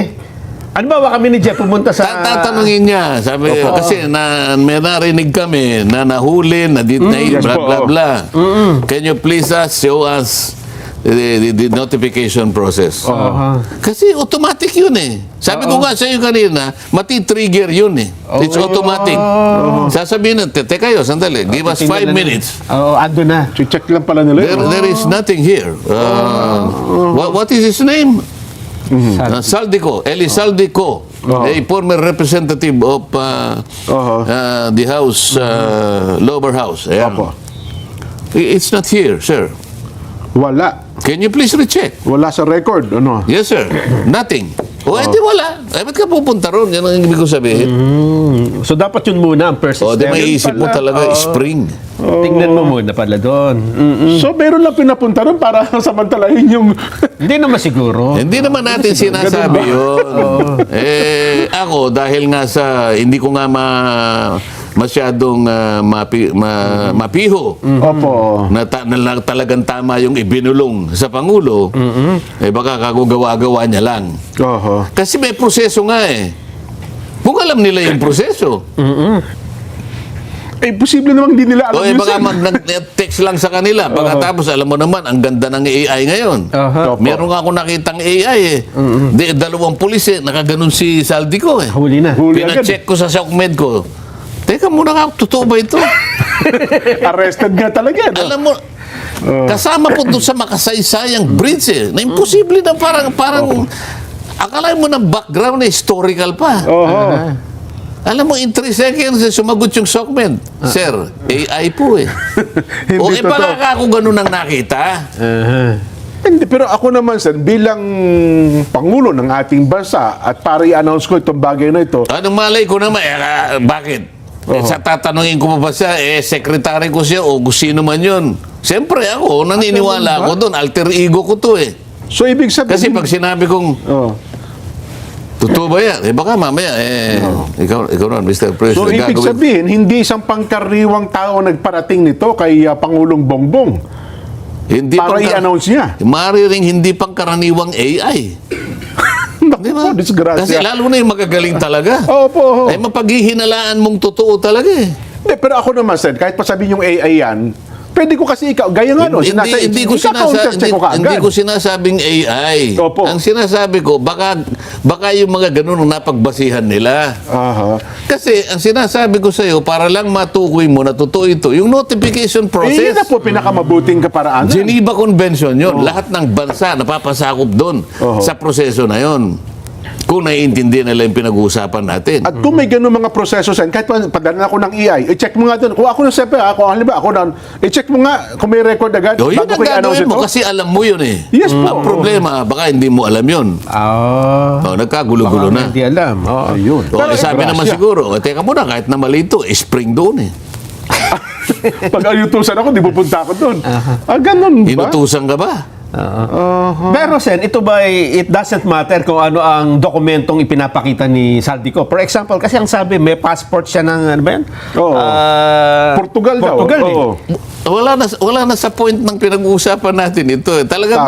Ano ba kami ni Jeff pumunta sa... Tatanungin niya. Sabi, kasi may narinig kami na nahuli, na Yes blah, po, blah, blah. Can you please show us the notification process? Kasi automatic yun eh. Sabi ko nga sa iyo kanina, mati-trigger yun eh. It's automatic. Sasabihin natin, teka kayo, sandali, give us 5 minutes. Ando na. Check lang pala nila. There is nothing here. What is his name? Saldico, Eli Saldico, a former representative of the House, Lower House. Ayan. It's not here, sir. Wala. Can you please recheck? Wala sa record. Ano? Yes, sir. Nothing. Edi wala. Ba't ka pupunta ron? Yan ang ibig ko sabihin. So, dapat yun muna ang first Di step. may isip mo talaga, spring. Tingnan mo muna pala doon. So, meron lang pinapunta ron para samantalahin yung... Hindi naman siguro. Hindi naman natin sinasabi yun. Ako, dahil nga hindi ko nga masyadong mapiho Opo. na talagang tama yung ibinulong sa Pangulo, baka kagagawa niya lang. Kasi may proseso nga eh. Kung alam nila yung proseso. Posible namang hindi nila alam yun. Baka mag-text lang sa kanila. Pagkatapos, alam mo naman, ang ganda ng AI ngayon. Meron nga ako nakitang AI eh. Dalawang pulis eh. Nakaganon si Saldico eh. Huli na. Pina-check ko sa SOCMED ko. Teka muna ka, totoo ba ito? Arrested nga talaga. No? Alam mo, kasama po doon sa makasaysayang bridge eh. Na imposible na parang akala mo ng background na historical pa. Alam mo, in 3 seconds, sumagot yung SOCMED. Sir, AI po eh. Baka ako ganun ang nakita. Hindi, pero ako naman, sir, bilang Pangulo ng ating bansa at para i-announce ko itong bagay na ito, Anong malay ko naman, bakit? Sa tatanungin ko pa ba siya, secretary ko siya o sino man yun. Siyempre ako, naniniwala ako doon. Alter ego ko to eh. so ibig sabihin... Kasi pag sinabi kong, Totoo ba yan? Baka mamaya, ikaw na, Mr. President. So, ibig sabihin, hindi isang pangkaraniwang tao nagparating nito kay Pangulong Bongbong hindi para i-announce niya. Maaari ring hindi pangkaraniwang AI. Di ba? Disgrasya. Kasi lalo na yung magagaling talaga. Opo. Ay mapaghihinalaan mong totoo talaga eh. Hindi, pero ako naman, Sen, kahit pa sabihin yung AI yan, pwede ko kasi ikaw, gaya nga no, Hindi ko sinasabing AI. Opo. Ang sinasabi ko, baka yung mga ganun ang napagbasihan nila. Aha. Kasi ang sinasabi ko sa iyo, para lang matukoy mo na totoo ito, yung notification Eh, yun process. na po pinakamabuting kaparaanan. Geneva Convention yun. Lahat ng bansa napapasakop doon sa proseso na yun. Kung naiintindihan nila yung pinag-uusapan natin. At kung may ganun mga proseso, Sen, kahit padala ako ng AI, i-check mo nga doon. Kung ako na siyempre, kung halimbawa ako na, i-check mo nga kung may record agad Yun bago ang ko i-announce gagawin mo ito. kasi alam mo yun eh. Yes po. Ang problema, baka hindi mo alam yun. Nagkagulo-gulo na. Hindi alam. Ayun. O, sabi naman siguro, teka muna, kahit na mali ito, spring doon eh. Pag ayutusan ako, di pupunta ako doon. Ganun ba? Inutusan ka ba? Pero Sen, ito ba it doesn't matter kung ano ang dokumentong ipinapakita ni Saldico. For example, kasi ang sabi, may passport siya ng, ano ba yan? Oo. Portugal daw. Portugal eh. Oo. Wala na sa point ng pinag-uusapan natin ito. Talaga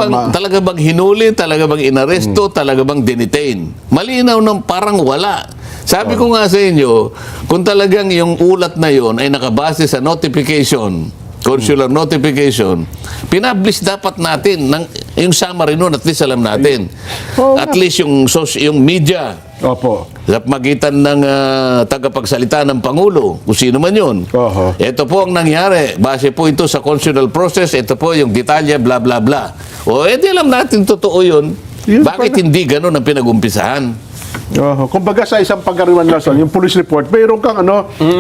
bang hinuli, talaga bang inaresto, talaga bang dinitain? Malinaw nang parang wala. Sabi ko nga sa inyo, kung talagang yung ulat na yon ay nakabase sa notification, consular notification, pinablish dapat natin yung summary nun, at least alam natin. At least yung media, Opo. sa magitan ng tagapagsalita ng Pangulo, kung sino man yun. Oho. Ito po ang nangyari. Base po ito sa constitutional process. Ito po yung detalye, bla bla bla. O, edi alam natin totoo yun. Yun Bakit pala. hindi ganun ang pinag-umpisahan? Kumbaga sa isang pagkariwan lesson, yung police report, mayroon kang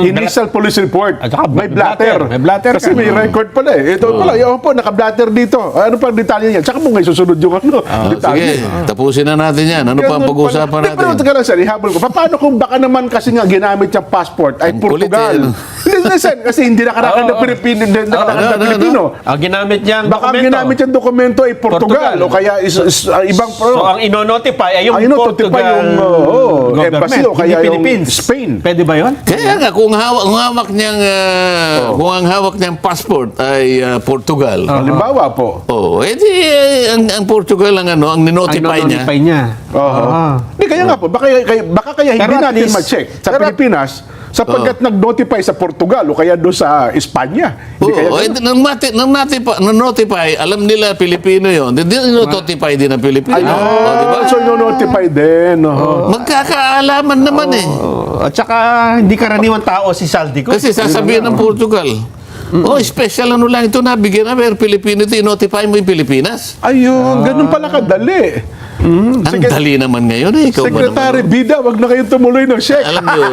initial police report. At saka May blatter. may blatter Kasi ka. may record pala eh. Ito pala, yun po, naka-blatter dito. Ano pa ang detalye niyan? Tsaka mo ngayon susunod yung detalye. Sige, tapusin na natin yan. Ano pa ang Ganun pag-uusapan pala. natin? Pero teka lang, sir, ihabol ko. Paano kung baka naman kasi nga ginamit yung passport ay Ang kulit Portugal? eh, ano? Listen, kasi hindi nakarakan ng Pilipino. Pilipino. Ang ginamit niyang Baka ang dokumento. ginamit yung dokumento ay Portugal. O kaya ibang So, ang ino-notify ay yung ino-notify Portugal yung embassy government, o kaya hindi yung Philippines. Spain. Pwede ba yun? Kaya nga, kung hawak niyang, kung ang hawak niyang passport ay Portugal, Halimbawa po. edi ang Portugal ang ang ninotify niya. Ang niya. Hindi, kaya nga po, baka kaya hindi Pero at natin least- ma-check sa Pilipinas sapagkat nag-notify sa Portugal o kaya doon sa Espanya. Hindi kaya Oo, ganun? nang notify, alam nila Pilipino yon. Hindi notify din ang Pilipino. Ayun. Diba? So, no-notify din. Magkakaalaman naman eh. At saka, hindi karaniwang tao si Saldico. Kasi sasabihin ng Portugal, special ano lang ito, nabigyan na, pero Pilipino ito, i-notify mo yung Pilipinas. Ayun, ganun pala kadali. Ang dali naman ngayon eh. Ikaw ba Secretary naman? Bida, wag na kayong tumuloy ng check. Alam nyo,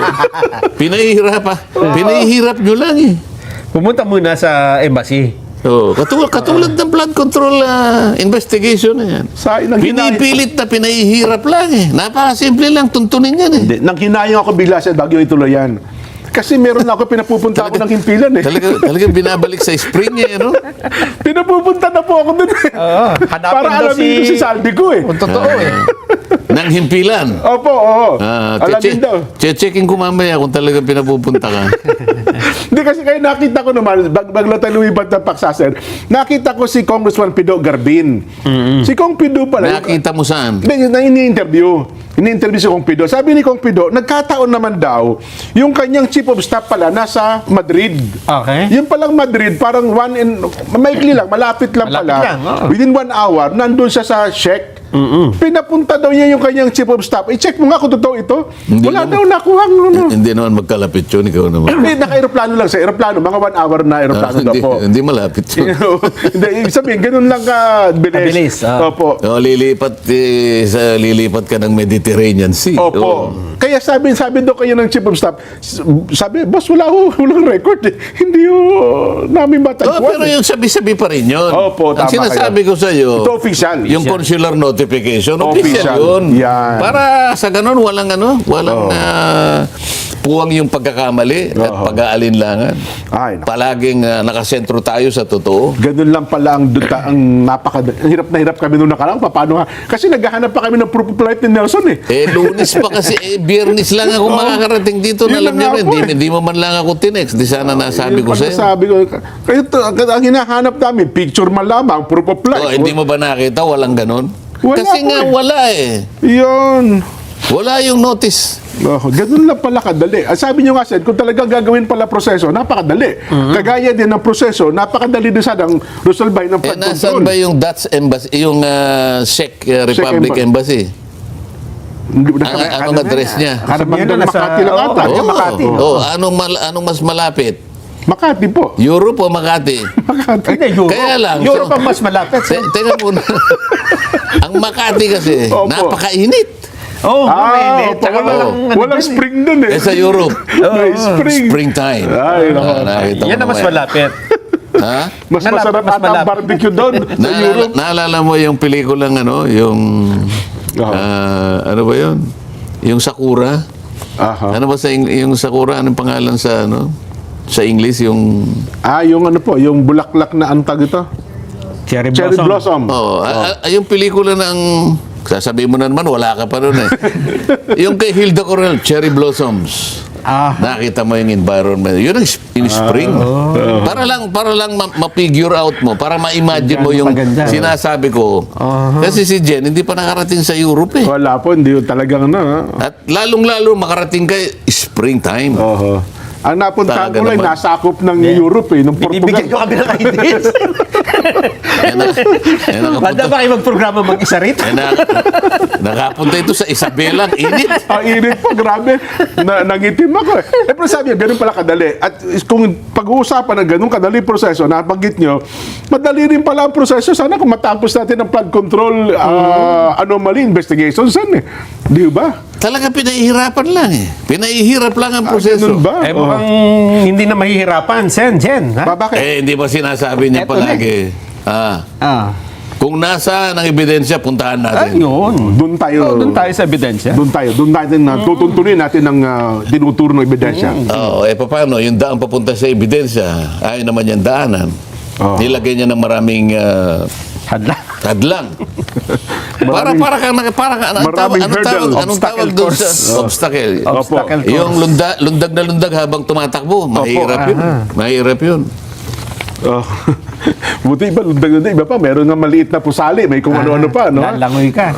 pinahihirap nyo lang eh. Pumunta muna sa embassy. Katulad ng flood control investigation na yan. Sa nang Pinipilit na pinahihirap lang eh. Napakasimple lang, tuntunin yan eh. Nang hinayang ako bigla sa Baguio ituloy yan. Kasi meron ako pinapupunta ako ng himpilan eh. Talagang binabalik sa spring eh, no? Pinapupunta na po ako dun eh. Hanapin Para daw alamin ko si Saldi ko eh. Kung totoo eh. Nang himpilan. Opo, oo. Alamin daw. Checking ko mamaya kung talagang pinapupunta ka. Hindi kasi kayo nakita ko naman, bagla tayo lumipat ng Paksasan, nakita ko si Congressman Pido Garbin. Si Kong Pido pala. Nakita mo saan? Hindi, ini-interview si Kong Pido. Sabi ni Kong Pido, nagkataon naman daw, yung kanyang chief of staff pala nasa Madrid. Okay. Yung palang Madrid, parang maikli lang, malapit lang Malapit pala. lang, oo. Within 1 hour, nandun siya sa Czech. Pinapunta daw niya yung kanyang chief of staff. I-check mo nga kung totoo ito. Hindi Wala naman. daw nakuha. Hindi naman magkalapit yun, ikaw naman. Naka-aeroplano lang sa aeroplano. Mga 1 hour na aeroplano daw po. Hindi malapit yun. Hindi, ibig sabihin, ganun lang bilis. Kabilis, Opo. Lilipat ka ng Mediterranean Sea. Opo. Kaya sabi daw kayo ng chief of staff, sabi, boss, walang record eh. Hindi namin matagpuan. Pero yung sabi-sabi pa rin yun. Opo, Ang tama sinasabi kayo. ko sa iyo, Ito official. yung consular notification, official Official. yun. Yan. Para sa ganun, walang puwang yung pagkakamali at pag-aalinlangan. Ay, naku. Palaging nakasentro tayo sa totoo. Ganun lang pala ang ang hirap na hirap kami nung nakaraan. Paano nga? Kasi naghahanap pa kami ng proof of life ni Nelson eh. Lunes pa kasi, biyernes lang ako makakarating dito. Yun Alam lang niyo nga rin, po eh. hindi mo man lang ako tinext. Di sana nasabi ko sa'yo. Sabi ko, kaya ang hinahanap namin, picture man lamang, proof of life. Hindi mo ba nakita? Walang ganon? Wala Kasi po nga eh. wala eh. Yun. Wala yung notice. Ganun lang pala kadali. Sabi nyo nga, Sen, kung talagang gagawin pala proseso, napakadali. Kagaya din ng proseso, napakadali din sanang resolbahin ng flood Nasaan control. ba yung Dutch Embassy, yung Czech Republic Embassy? Anong address niya? Karamihan na Makati lang ata. Makati. Anong mas malapit? Makati po. Europe o Makati? Makati. Hindi, Europe. Kaya lang, Europe ang mas malapit. Teka muna. Ang Makati kasi, Opo. napakainit. Mainit. Tsaka Walang spring dun eh. Sa Europe, May spring. springtime. Ay, naku. Nakita mo Yan ang mas naman. malapit. Ha? Mas masarap mas ata ang malapit. barbecue doon sa Europe. Naalala mo yung pelikulang yung ano ba yun? Yung Sakura? Aha. Ano ba yung Sakura? Anong pangalan sa sa English? Yung Yung ano po, yung bulaklak na antag ito. Cherry Cherry blossom. yung pelikula ng sasabihin mo na naman, wala ka pa rin eh. Yung kay Hilda Coronel, Cherry Blossoms. Nakita mo yung environment. Yun ang in spring. Para lang ma-figure out mo, para ma-imagine mo yung Maganda. sinasabi ko. Kasi si Jen, hindi pa nakarating sa Europe eh. Wala po, hindi yun talagang At lalong-lalo makarating kay springtime. Ang napuntahan Talaga ko lang, naman. nasakop ng Europe eh, ng Binibigyan ko Portugal. kami ng ideas. Banda ba kayo magprograma mag-isa rito? Nakapunta ito sa Isabela, init. Ang init po, grabe. Nangitim ako eh. Pero sabi niya, ganun pala kadali. At kung pag-uusapan ng ganun kadali proseso, nabanggit nyo, madali rin pala ang proseso. Sana kung matapos natin ang flood control anomaly investigation, san eh. Di ba? Talaga pinahihirapan lang eh. Pinahihirap lang ang proseso. Ganun ba? Mukhang hindi na mahihirapan. Jen. Ha? Bakit? Hindi ba sinasabi niya Eto palagi? Kung nasa ng ebidensya, puntahan natin. Yun. Doon tayo. Doon tayo sa ebidensya. Doon tayo. Doon natin tutuntunin natin ang dinuturo ng ebidensya. Oo, paano? Yung daan papunta sa ebidensya, ayun naman yung daanan. Nilagay niya ng maraming hadlang. Maraming hurdle. Anong tawag doon sa obstacle? Obstacle course. Yung lundag na lundag habang tumatakbo, mahirap yun. Mahirap yun. Buti iba, iba pa, meron nga maliit na pusali, may kung ano-ano pa, no? Lalangoy ka.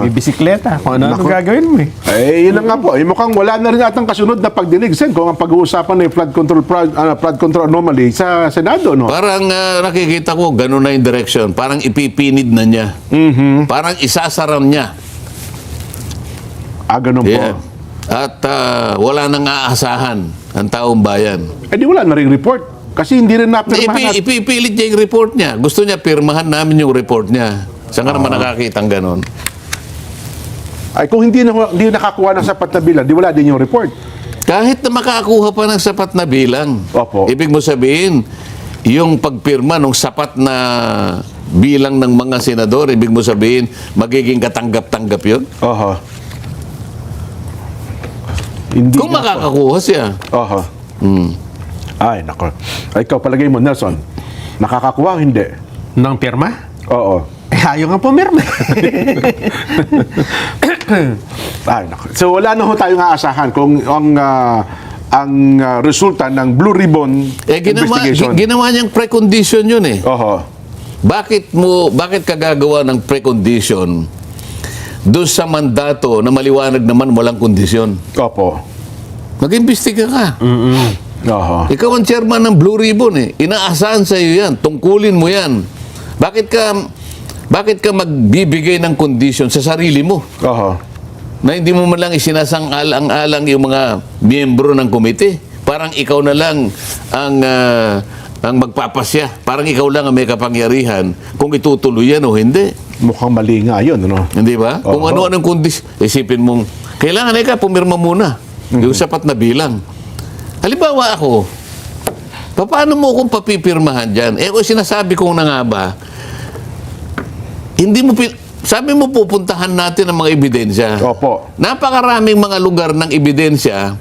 May bisikleta. Kung ano gagawin mo eh. Yun na nga po. Mukhang wala na rin atang kasunod na pagdinig, Sen, kung ang pag-uusapan ng flood control anomaly sa Senado, no? Parang nakikita ko, gano'n na yung direction. Parang ipipinid na niya. Parang isasaram niya. Ganun po. Yeah. At wala nang aasahan ang taong bayan. Di wala na rin report. Kasi hindi rin napirmahan Ipipilit niya yung report niya. Gusto niya pirmahan namin yung report niya. Saan ka naman nakakita ng gano'n? Ay, kung hindi nakakuha ng sapat na bilang, di wala din yung report. Kahit na makakuha pa ng sapat na bilang. Opo. Ibig mo sabihin, yung pagpirma ng sapat na bilang ng mga senador, ibig mo sabihin, magiging katanggap-tanggap yun? Hindi Kung makakakuha siya. Ay, nako. Ikaw, palagay mo, Nelson, nakakakuha o hindi? Ng pirma? Oo. Ayaw nga pumirma. Ay, nako. So, wala na ho tayong aasahan kung ang resulta ng Blue Ribbon investigation. Ginawa niyang precondition yun eh. Bakit ka gagawa ng precondition doon sa mandato na maliwanag naman walang kondisyon? Opo. Mag-imbestiga ka. Ikaw ang chairman ng Blue Ribbon eh. Inaasahan sa iyo yan. Tungkulin mo yan. Bakit ka magbibigay ng kondisyon sa sarili mo? Na hindi mo man lang isinasang-alang-alang yung mga miyembro ng komite. Parang ikaw na lang ang magpapasya. Parang ikaw lang ang may kapangyarihan kung itutuloy yan o hindi. Mukhang mali nga yun, ano? Hindi ba? Kung ano-anong kondisyon, isipin mong, kailangan pumirma muna. Yung sapat na bilang. Halimbawa ako, paano mo kung papipirmahan dyan? Kung sinasabi ko na nga ba, sabi mo pupuntahan natin ang mga ebidensya. Opo. Napakaraming mga lugar ng ebidensya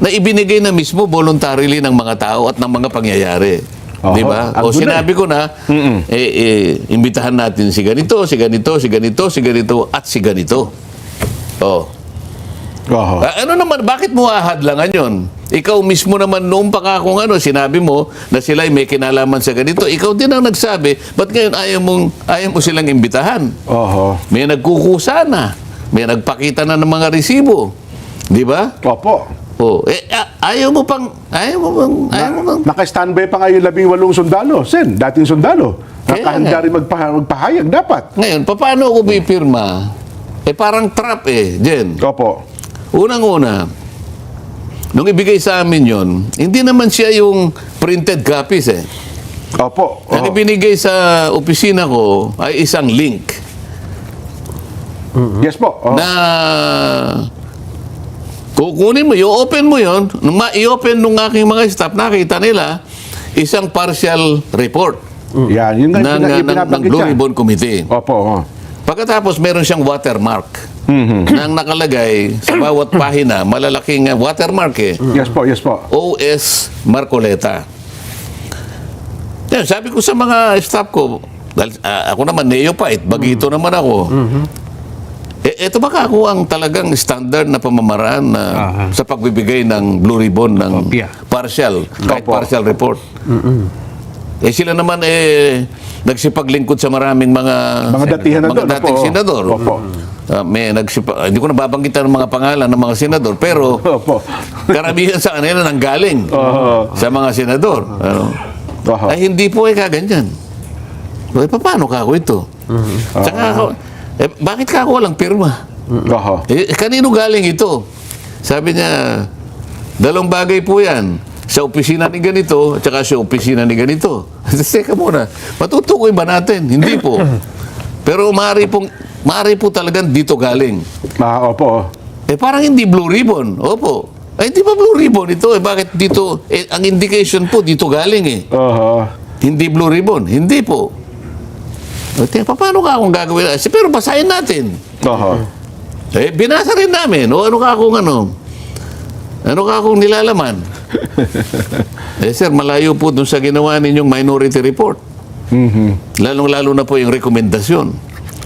na ibinigay na mismo voluntarily ng mga tao at ng mga pangyayari. Oho, Di ba? O andun sinabi ko na, imbitahan natin si ganito, si ganito, si ganito, si ganito, at si ganito. Oh. Oho. Ano naman, bakit mo ahadlangan yon? Ikaw mismo naman noong pa ka kung sinabi mo na sila may kinalaman sa ganito. Ikaw din ang nagsabi, ba't ngayon ayaw mo silang imbitahan? Oho. May nagkukusa na. May nagpakita na ng mga resibo. Di ba? Opo. Oh, ayaw mo bang Naka-standby pa nga yung 18 sundalo. Sen, dating sundalo. Kaya Nakahanda nga. rin magpahayag dapat. ngayon, paano ako pipirma? Parang trap Jen. Opo. Unang-una, nung ibigay sa amin yon, hindi naman siya yung printed copies Opo. Ang ibinigay sa opisina ko ay isang link Yes po. na kukunin mo, i-open mo yon, nung i-open nung aking mga staff, nakita nila isang partial report Yan, yun nga ng binabanggit Blue siya. Ribbon Committee. Opo. Pagkatapos meron siyang watermark na ang nakalagay sa bawat pahina, malalaking watermark Yes po, yes po. OS Marcoleta. Yan, sabi ko sa mga staff ko, dahil, ako naman neophyte, bagito naman ako. Ito baka ako ang talagang standard na pamamaraan na sa pagbibigay ng Blue Ribbon ng Kopya. partial, kahit Opo. partial report. Sila naman nagsipaglingkod sa maraming mga Mga datihan na mga doon, dating opo. senador. Opo. Hindi ko nababanggitan ang mga pangalan ng mga senador, pero Opo. karamihan sa kanila nanggaling sa mga senador. Oho. Ay, hindi po kaganyan. Paano ka ako ito? Tsaka ako, bakit ka ako walang pirma? Oho. Kanino galing ito? Sabi niya, 2 bagay po yan. Sa opisina ni ganito, at saka sa opisina ni ganito. Teka muna, matutukoy ba natin? Hindi po. Pero maaari po talagang dito galing. Opo. Parang hindi Blue Ribbon. Opo. Hindi ba Blue Ribbon ito? Bakit dito? Ang indication po, dito galing Oho. Hindi Blue Ribbon. Hindi po. Paano ka akong gagawin? Pero basahin natin. Oho. Binasa rin namin. Ano ka akong nilalaman? Sir, malayo po dun sa ginawa ninyong minority report. Lalong-lalo na po yung rekomendasyon.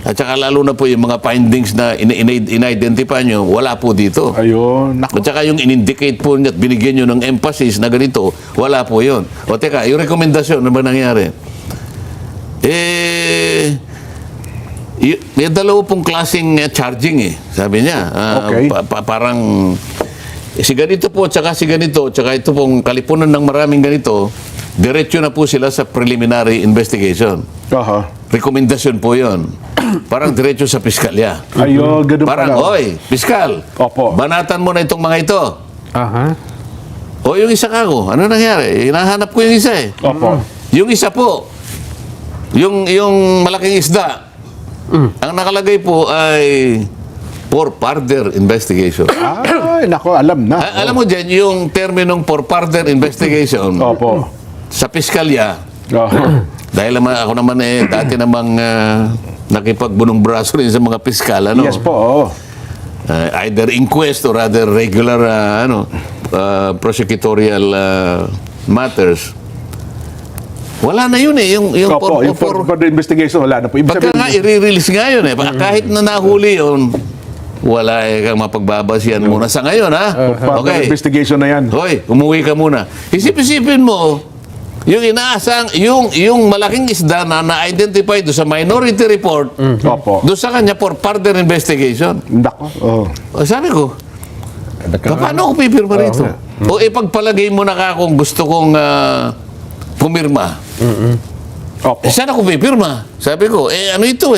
At saka lalo na po yung mga findings na in-identify nyo, wala po dito. Ayun. Naku. At saka yung in-indicate po niya at binigyan nyo ng emphasis na ganito, wala po yun. O teka, yung rekomendasyon, ano ba nangyari? May 2 pong klaseng charging sabi niya. Okay. Parang si ganito po, tsaka si ganito, tsaka ito pong kalipunan ng maraming ganito, diretso na po sila sa preliminary investigation. Oho. Rekomendasyon po yon. Parang diretso sa piskalya. Ayun, ganun Parang, pala. oy, piskal, Opo. banatan mo na itong mga ito. Aha. O yung isa kako, ano nangyari? Hinahanap ko yung isa Opo. Yung isa po, yung malaking isda, ang nakalagay po ay for further investigation. Ay, nako, alam na. Alam mo dyan, yung terminong for further investigation Opo. sa piskalya, Oho. dahil naman ako naman dati namang nakipagbunong braso rin sa mga piskal, Yes po, oo. either inquest or rather regular prosecutorial matters. Wala na yun yung Opo, yung for the investigation, wala na po. Ibig pagka sabihin, nga i-release nga yun kahit na nahuli yun, wala kang mapagbabasihan muna sa ngayon further investigation na yan. Hoy, umuwi ka muna. Isip-isipin mo, yung inaasang, yung malaking isda na na-identify doon sa minority report, Opo. doon sa kanya for further investigation. Nako. Oh. Sabi ko, paano ako pipirma rito? O ipagpalagay mo na ka kung gusto kong pumirma. Opo. Saan ako pipirma? Sabi ko, ano ito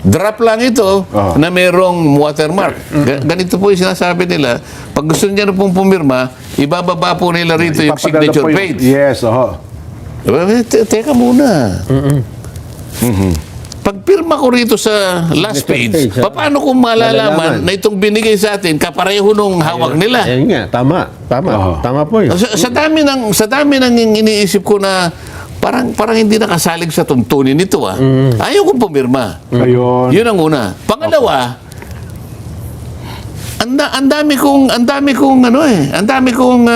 Drop lang ito na merong watermark. Ganito po yung sinasabi nila. Pag gusto niya na pong pumirma, ibababa po nila rito yung Ipapadala signature po yung- page. Yes, oho. Teka muna. Pag pirma ko rito sa last page, paano ko malalaman na itong binigay sa atin kapareho nung hawak nila? Ayun nga, tama. Oo. Tama po yun. Sa dami ng iniisip ko na parang hindi nakasalig sa tuntunin nito Ayaw kong pumirma. Ayun. Yun ang una. Pangalawa, ang dami kong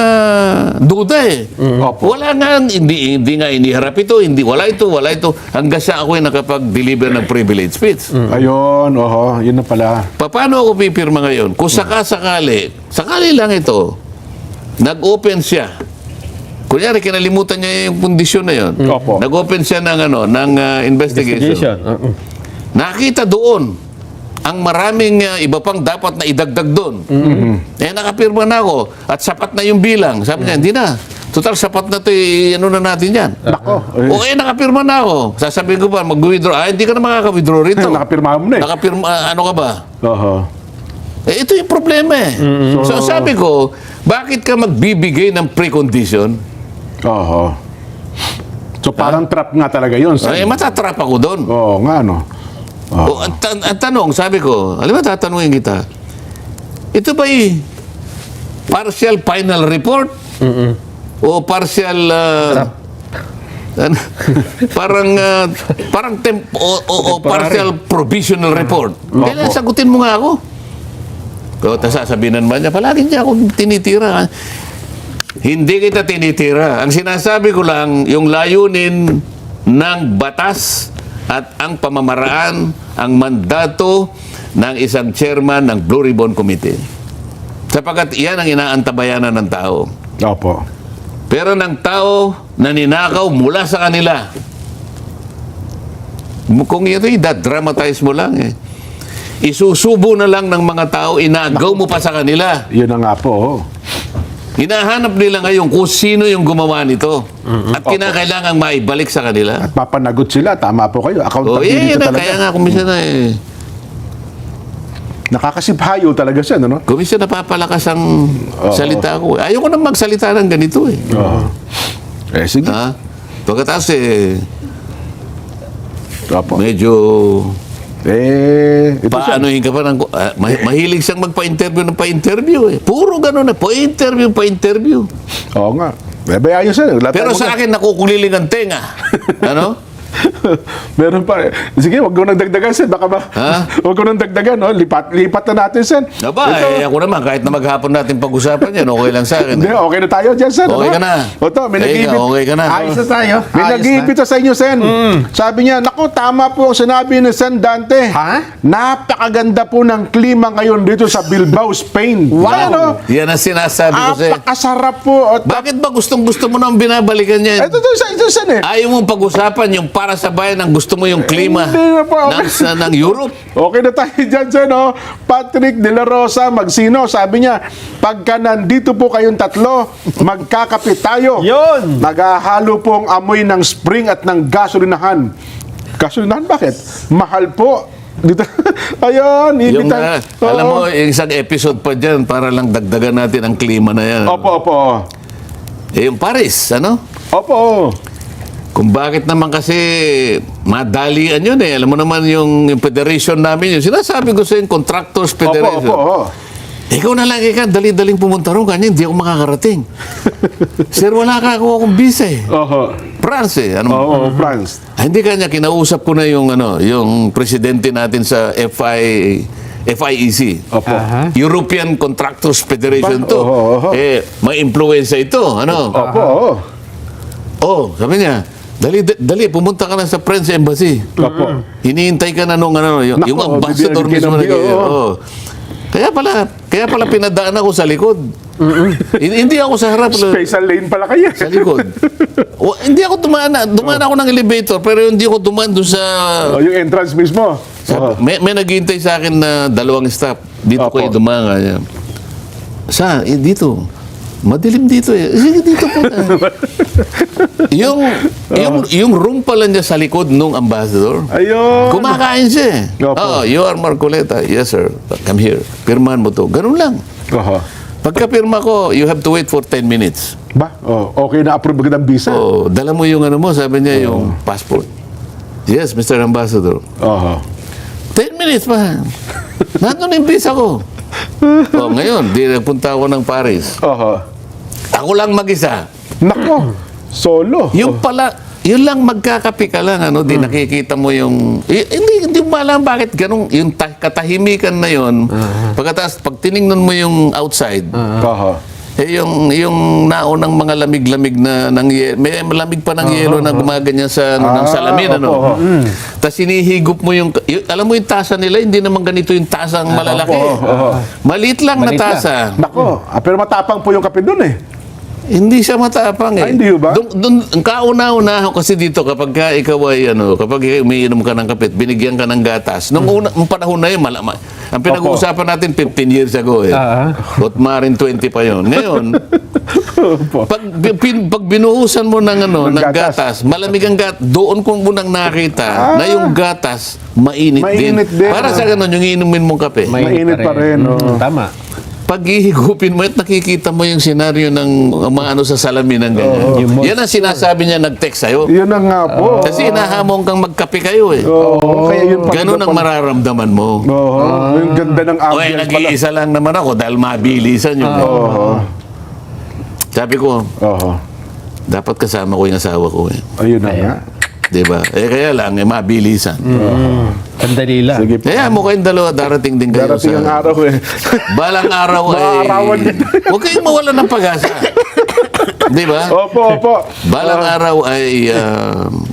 duda eh. Opo. Wala nga, hindi nga iniharap ito, wala ito. Hanggang sa ako ay nakapag-deliver ng privilege speech. Ayun, yun na pala. Paano ako pipirma ngayon? Kung sakali lang ito, nag-open siya. Kunyari, kinalimutan niya yung kondisyon na yun. Opo. Nag-open siya ng investigation. Nakita doon ang maraming iba pang dapat na idagdag doon. Nakapirma na ako at sapat na yung bilang. Sabi niya, hindi na. Total, sapat na ito, ano na natin yan. Nako. Nakapirma na ako. Sasabihin ko ba, mag-withdraw? Hindi ka na makaka-withdraw rito. Nakapirma mo na eh. Ano ka ba? Ito yung problema eh. So sabi ko, bakit ka magbibigay ng precondition? So parang trap nga talaga yun. Matatrap ako doon. Oo nga, no? Ang tanong, sabi ko, alam mo, tatanungin kita, ito ba'y partial final report? O partial partial provisional report? Kailan sagutin mo nga ako? Tapos sasabihin naman niya, palagi niya ako tinitira. Hindi kita tinitira. Ang sinasabi ko lang, yung layunin ng batas at ang pamamaraan, ang mandato ng isang chairman ng Blue Ribbon Committee. Sapagkat iyan ang inaantabayanan ng tao. Opo. Pero ng tao na ninakaw mula sa kanila. Kung ito, i-dramatize mo lang eh. Isusubo na lang ng mga tao, inagaw mo pa sa kanila. Yun na nga po. Hinahanap nila ngayon kung sino yung gumawa nito. At kinakailangan maibalik sa kanila. At papanagot sila, tama po kayo. Accountability talaga. Kaya nga, kumisa na eh. Nakakasiphayo talaga siya, no? Kumisa napapalakas ang salita ko. Ayoko na magsalita ng ganito eh. Sige. Pagkatapos medyo ito paanohin ka pa ng... mahilig siyang magpa-interview ng pa-interview eh. Puro gano'n na. Pa-interview. Oo nga. Ayos siya. Pero sa akin, nakukuliling ang tenga. Ano? Meron pa. Sige, wag ko nang dagdagan, Sen. Baka ba? Wag ko nang dagdagan, no? Lipat na natin, Sen. Ako naman, kahit na maghapon natin pag-usapan yan, okay lang sa akin. Hindi, okay na tayo dyan, Sen. Okay ka na. Oto, may nag-iipit. Okay ka na. Ayos na tayo. May nag-iipit sa inyo, Sen. Sabi niya, naku, tama po ang sinabi ni Sen Dante. Napakaganda po ng klima ngayon dito sa Bilbao, Spain. Wow! Yan ang sinasabi ko sa'yo. Napakasarap po. Bakit ba gustong-gusto mo nang binabalikan yan? Ito, Sen, eh. Ayaw mong pag-usapan yung para sa bayan ang gusto mo yung klima Hindi na po, ng Europe. Okay na tayo dyan, Sen, no? Patrick De La Rosa Magsino, sabi niya, pagka nandito po kayong tatlo, magkakapit tayo. Yun! Naghahalo po ang amoy ng spring at ng gasolinahan. Gasolinahan, bakit? Mahal po. Dito. Ayun, Alam mo, yung isang episode pa dyan para lang dagdagan natin ang klima na yan. Opo. Yung Paris, ano? Opo. Kung bakit naman kasi madalian yun eh. Alam mo naman yung federation namin yun. Sinasabi ko sa yung Contractors Federation. Opo. Ikaw na lang, dali-daling pumunta ron. Kanya, hindi ako makakarating. Sir, wala ka ako akong visa eh. France eh. France. Hindi kanya, kinausap ko na yung presidente natin sa FIEC. Opo. European Contractors Federation to. May influensya ito. Ano? Opo. Sabi niya, dali, pumunta ka na sa French Embassy. Opo. Hinihintay ka na yung ambassador mismo. Kaya pala pinadaan ako sa likod. Hindi ako sa harap. Special lane pala kayo. Sa likod. Hindi ako dumaan ako ng elevator, pero hindi ako dumaan doon sa... yung entrance mismo. May naghihintay sa akin na 2 staff. Dito ko dumaan. Dito. Madilim dito eh. Sige, dito po na. yung room pala niya sa likod nung ambassador. Ayun. Kumakain siya eh. You are Marcoleta. Yes, sir. Come here. Pirmahan mo to. Ganun lang. Pagka-pirma ko, you have to wait for 10 minutes. Okay na approve agad ang visa. Dala mo yung sabi niya, yung passport. Yes, Mr. Ambassador. 10 minutes pa. Nandun yung visa ko. Ngayon, nagpunta ako ng Paris. Ako lang mag-isa. Nako, solo. Yung yun lang, magkakape ka lang, ano, di nakikita mo yung, hindi mo alam bakit ganun, yung katahimikan na yun, pagkatapos, pag tinignan mo yung outside, yung naunang mga lamig-lamig na may lamig pa ng yelo na gumaganyan sa ng salamin, ano. Tapos hinihigop mo alam mo yung tasa nila, hindi naman ganito yung tasang malalaki. Maliit lang na tasa. Nako, pero matapang po yung kape doon eh. Hindi siya matapang eh. Ay, hindi ba? Ang kauna-una kasi dito kapag ikaw ay kapag umiinom ka ng kape, binigyan ka ng gatas. Nung panahon na yun, ang pinag-uusapan natin 15 years ago eh. At maaaring 20 pa yun. Ngayon, pag binuhusan mo ng gatas, malamig ang gatas, doon kung unang nakita na yung gatas mainit din. Para sa ganun, yung inumin mong kape. Mainit pa rin. Tama. Pag ihigupin mo at nakikita mo yung senaryo ng mga sa salamin ng ganyan. Yan ang sinasabi niya nag-text sa'yo. Yun na nga po. Kasi hinahamon kang magkape kayo eh. Kaya yun Ganun ang mararamdaman mo. Yung ganda ng O eh, ambience pala. nag-iisa lang naman ako dahil mabilisan yun. Sabi ko, dapat kasama ko yung asawa ko eh. Ayun na nga. Diba? Eh kaya lang, mabilisan. Sandali lang. Sige po. Kaya mo kayong dalawa, darating din kayo Darating ang sa... araw eh. Balang araw ay... Maarawan din. Huwag kayong mawala ng pag-asa. Di ba? Opo. Balang araw ay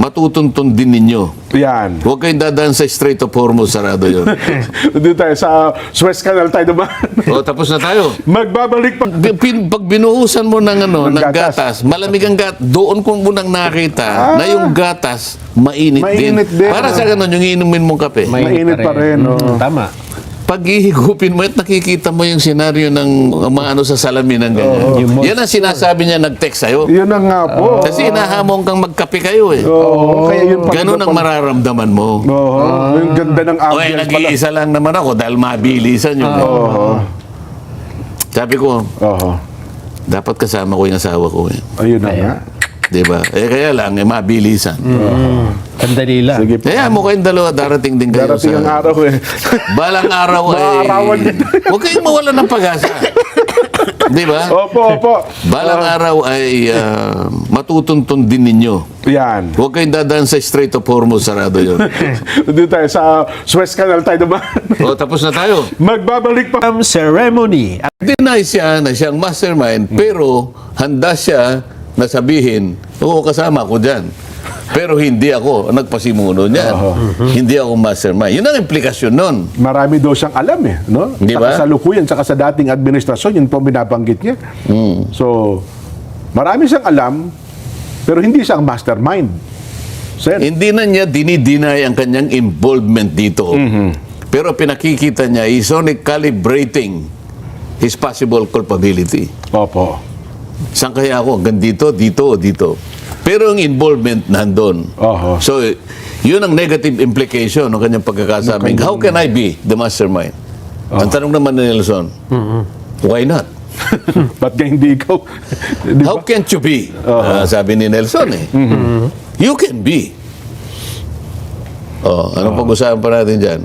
matutuntun din ninyo. Yan. Huwag kayong dadaan sa Strait of Hormuz, sarado yun. Dito tayo sa Suez Canal tayo naman. O, tapos na tayo. Magbabalik pa. Pag binuhusan mo ng Ng gatas, malamig ang gatas, doon kung unang nakita na yung gatas mainit din. Mainit din. Para sa ganun, yung inumin mong kape. Mainit pa rin. Tama. Pag ihigupin mo at nakikita mo yung senaryo ng mga sa salamin ng ganyan. Yan ang sinasabi niya nag-text sa'yo. Yun na nga po. Kasi hinahamon kang magkape kayo eh. Kaya yun pala. Ganun ang mararamdaman mo. Yung ganda ng O eh, ambience pala. nag-iisa lang naman ako dahil mabilisan yun. Sabi ko, dapat kasama ko yung asawa ko eh. Ayun na nga. Diba? Eh kaya lang, mabilisan. Sandali lang. Sige po. Kaya mo kayong dalawa, darating din kayo Darating ang sa... araw eh. Balang araw ay... Maarawan din. Huwag kayong mawala ng pag-asa. Diba? Opo. Balang araw ay matutuntun din ninyo. Yan. Huwag kayong dadaan sa Strait of Hormuz, sarado yun. Dito tayo sa Suez Canal tayo naman. O, tapos na tayo. Magbabalik pa. Ceremony. Deny siya na siyang mastermind, pero handa siya na sabihin, oo, kasama ko dyan. Pero hindi ako ang nagpasimuno niyan. Hindi ako mastermind. Yun ang implikasyon nun. Marami daw siyang alam eh. No? Di ba? Sa kasalukuyan, saka sa dating administrasyon, yun po ang binabanggit niya. So, marami siyang alam, pero hindi siya ang mastermind. Sir. Hindi na niya dinideny ang kanyang involvement dito. Pero pinakikita niya, he's only calibrating his possible culpability. Opo. Saan kaya ako? Hanggang dito, dito, o dito. Pero ang involvement nandun. So, yun ang negative implication ng kanyang pagkakasabing, how can I be the mastermind? Ang tanong naman ni Nelson, why not? Ba't ka hindi ikaw? Di ba? How can't you be? Sabi ni Nelson eh. You can be. Anong pag-usapan pa natin dyan?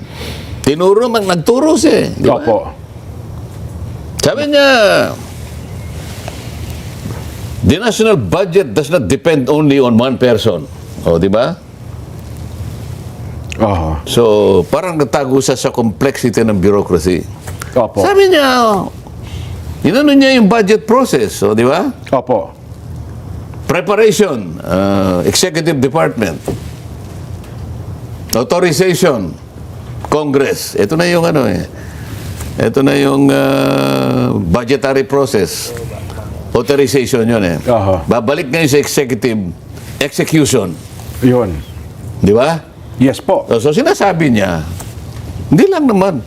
Nagturo siya eh. Di ba? Opo. Sabi niya, the national budget does not depend only on one person. O, di ba? So, parang natago siya sa complexity ng bureaucracy. Opo. Sabi niya, inano niya yung budget process. O, di ba? Opo. Preparation, executive department. Authorization, Congress. Ito na yung ito na yung budgetary process. Authorization yun eh. Babalik ngayon sa executive execution. Yun. Di ba? Yes po. So sinasabi niya, hindi lang naman.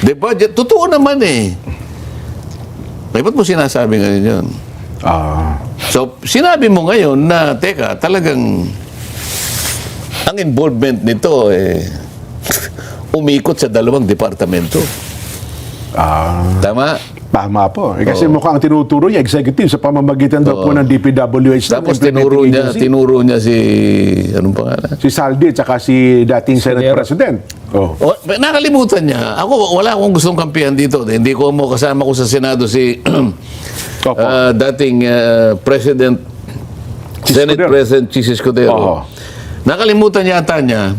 The budget, totoo naman eh. May ba't mo sinasabi ngayon yun? So sinabi mo ngayon na, teka, talagang ang involvement nito umikot sa dalawang departamento. Tama? Tama po. Kasi mukhang tinuturo niya, executive, sa pamamagitan daw po ng DPWH. Tapos tinuro niya si, anong pangalan? Si Saldi at saka si dating Senate President. Nakalimutan niya. Ako, wala akong gustong kampihan dito. Hindi ko mo kasama ko sa Senado si dating President Senate Escudero. President Chis Escudero. Oo. Nakalimutan yata niya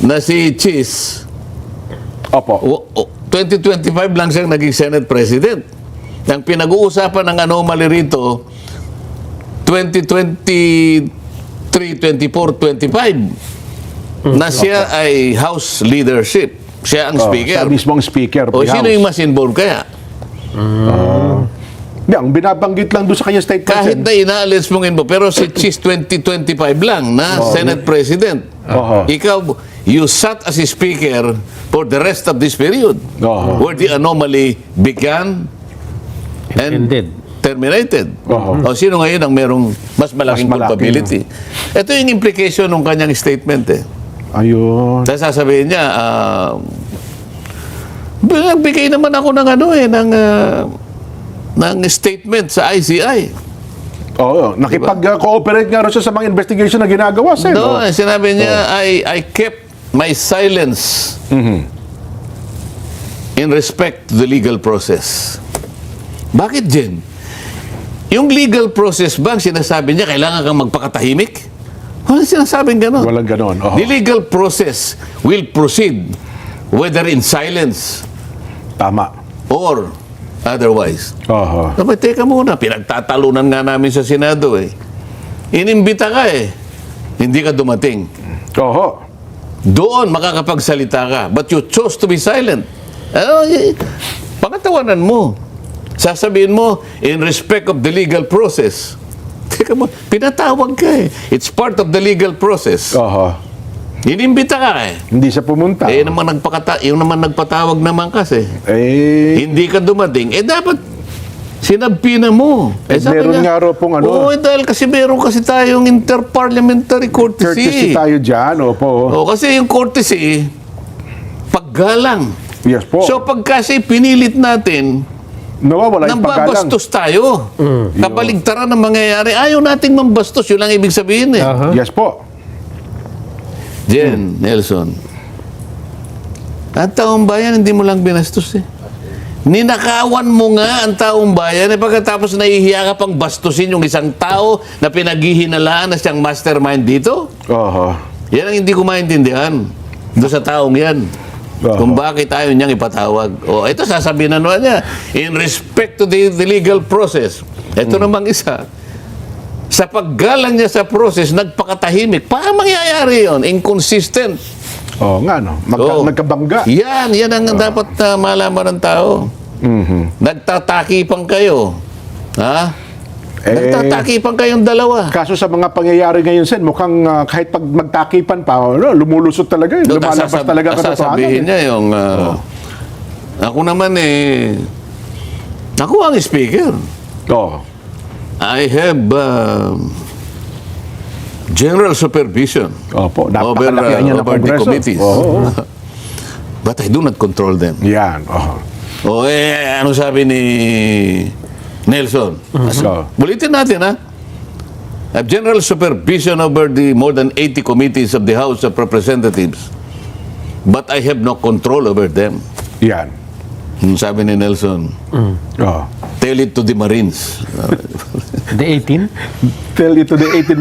na si Chis, Opo. 2025 lang siyang naging Senate President. Ang pinag-uusapan ng anomaly rito, 2023, 24, 25, na siya ay House leadership. Siya ang Speaker. Siya mismong Speaker. O of the sino House. yung mas involved kaya? Hindi, ang binabanggit lang doon sa kanyang statement. Kahit na inaalis mong involved, pero si Chis 2025 lang na Senate President. Oo. Ikaw, you sat as a Speaker for the rest of this period. Oo. Where the anomaly began and Ended. terminated. Oo. O sino ngayon ang merong mas malaking Mas malaki, culpability? Ito yung implication ng kanyang statement eh. Ayun. Tapos sasabihin niya, bigay naman ako ng ng statement sa ICI. Oo, nakipag-cooperate nga rin siya sa mga investigation na ginagawa, Sen. No, sinabi niya, I kept my silence in respect to the legal process. Bakit, Jen? Yung legal process ba, sinasabi niya, kailangan kang magpakatahimik? Walang sinasabing gano'n. Walang ganon. Oo. The legal process will proceed whether in silence Tama. or otherwise. Oo. Sabi, teka muna, pinagtatalunan nga namin sa Senado eh. Inimbita ka eh. Hindi ka dumating. Oo. Doon makakapagsalita ka. But you chose to be silent. Pangatawanan mo. Sasabihin mo, in respect of the legal process. Teka mo, pinatawag ka eh. It's part of the legal process. Oo. Inimbita ka eh. Hindi siya pumunta. Yung naman nagpatawag naman kasi. Hindi ka dumating. Dapat sinabpina mo. Meron nga raw pong ano. Oo, dahil kasi meron kasi tayong interparliamentary courtesy. Courtesy tayo dyan. Opo. O, kasi yung courtesy, paggalang. Yes po. So pag kasi pinilit natin, Nawawala yung paggalang. nambabastos tayo. Kabaligtaran ang mangyayari. Ayaw nating mambastos. Yun lang ibig sabihin eh. Yes po. Jen, Nelson. Ang taong bayan, hindi mo lang binastos eh. Ninakawan mo nga ang taong bayan eh pagkatapos nahihiya ka pang bastusin yung isang tao na pinaghihinalaan na siyang mastermind dito. Oo. Yan ang hindi ko maintindihan doon sa taong yan. Kung bakit ayaw niyang ipatawag. O, ito sasabihin na naman niya, in respect to the legal process. Ito namang isa. Sa paggalang niya sa process, nagpakatahimik. Paano mangyayari yun? Inconsistent. Oo nga, no? Oo. Nagkabangga. Yan ang dapat malaman ng tao. Nagtatakipan kayo. Ha? Nagtatakipan kayong dalawa. Kaso sa mga pangyayari ngayon, Sen, mukhang kahit pag magtakipan pa, lumulusot talaga. Lumalabas talaga katotohanan. Sasabihin niya yung... ako naman ako ang speaker. Oo. I have general supervision Opo. over Napakalakihan niya ng the Kongreso. committees. Oo. But I do not control them. Yan. Oo. Ano sabi ni Nelson? So, Bulitin natin, ha? I have general supervision over the more than 80 committees of the House of Representatives. But I have no control over them. yan. Sabi ni Nelson, Oo. tell it to the Marines. The 18? Tell it to the 18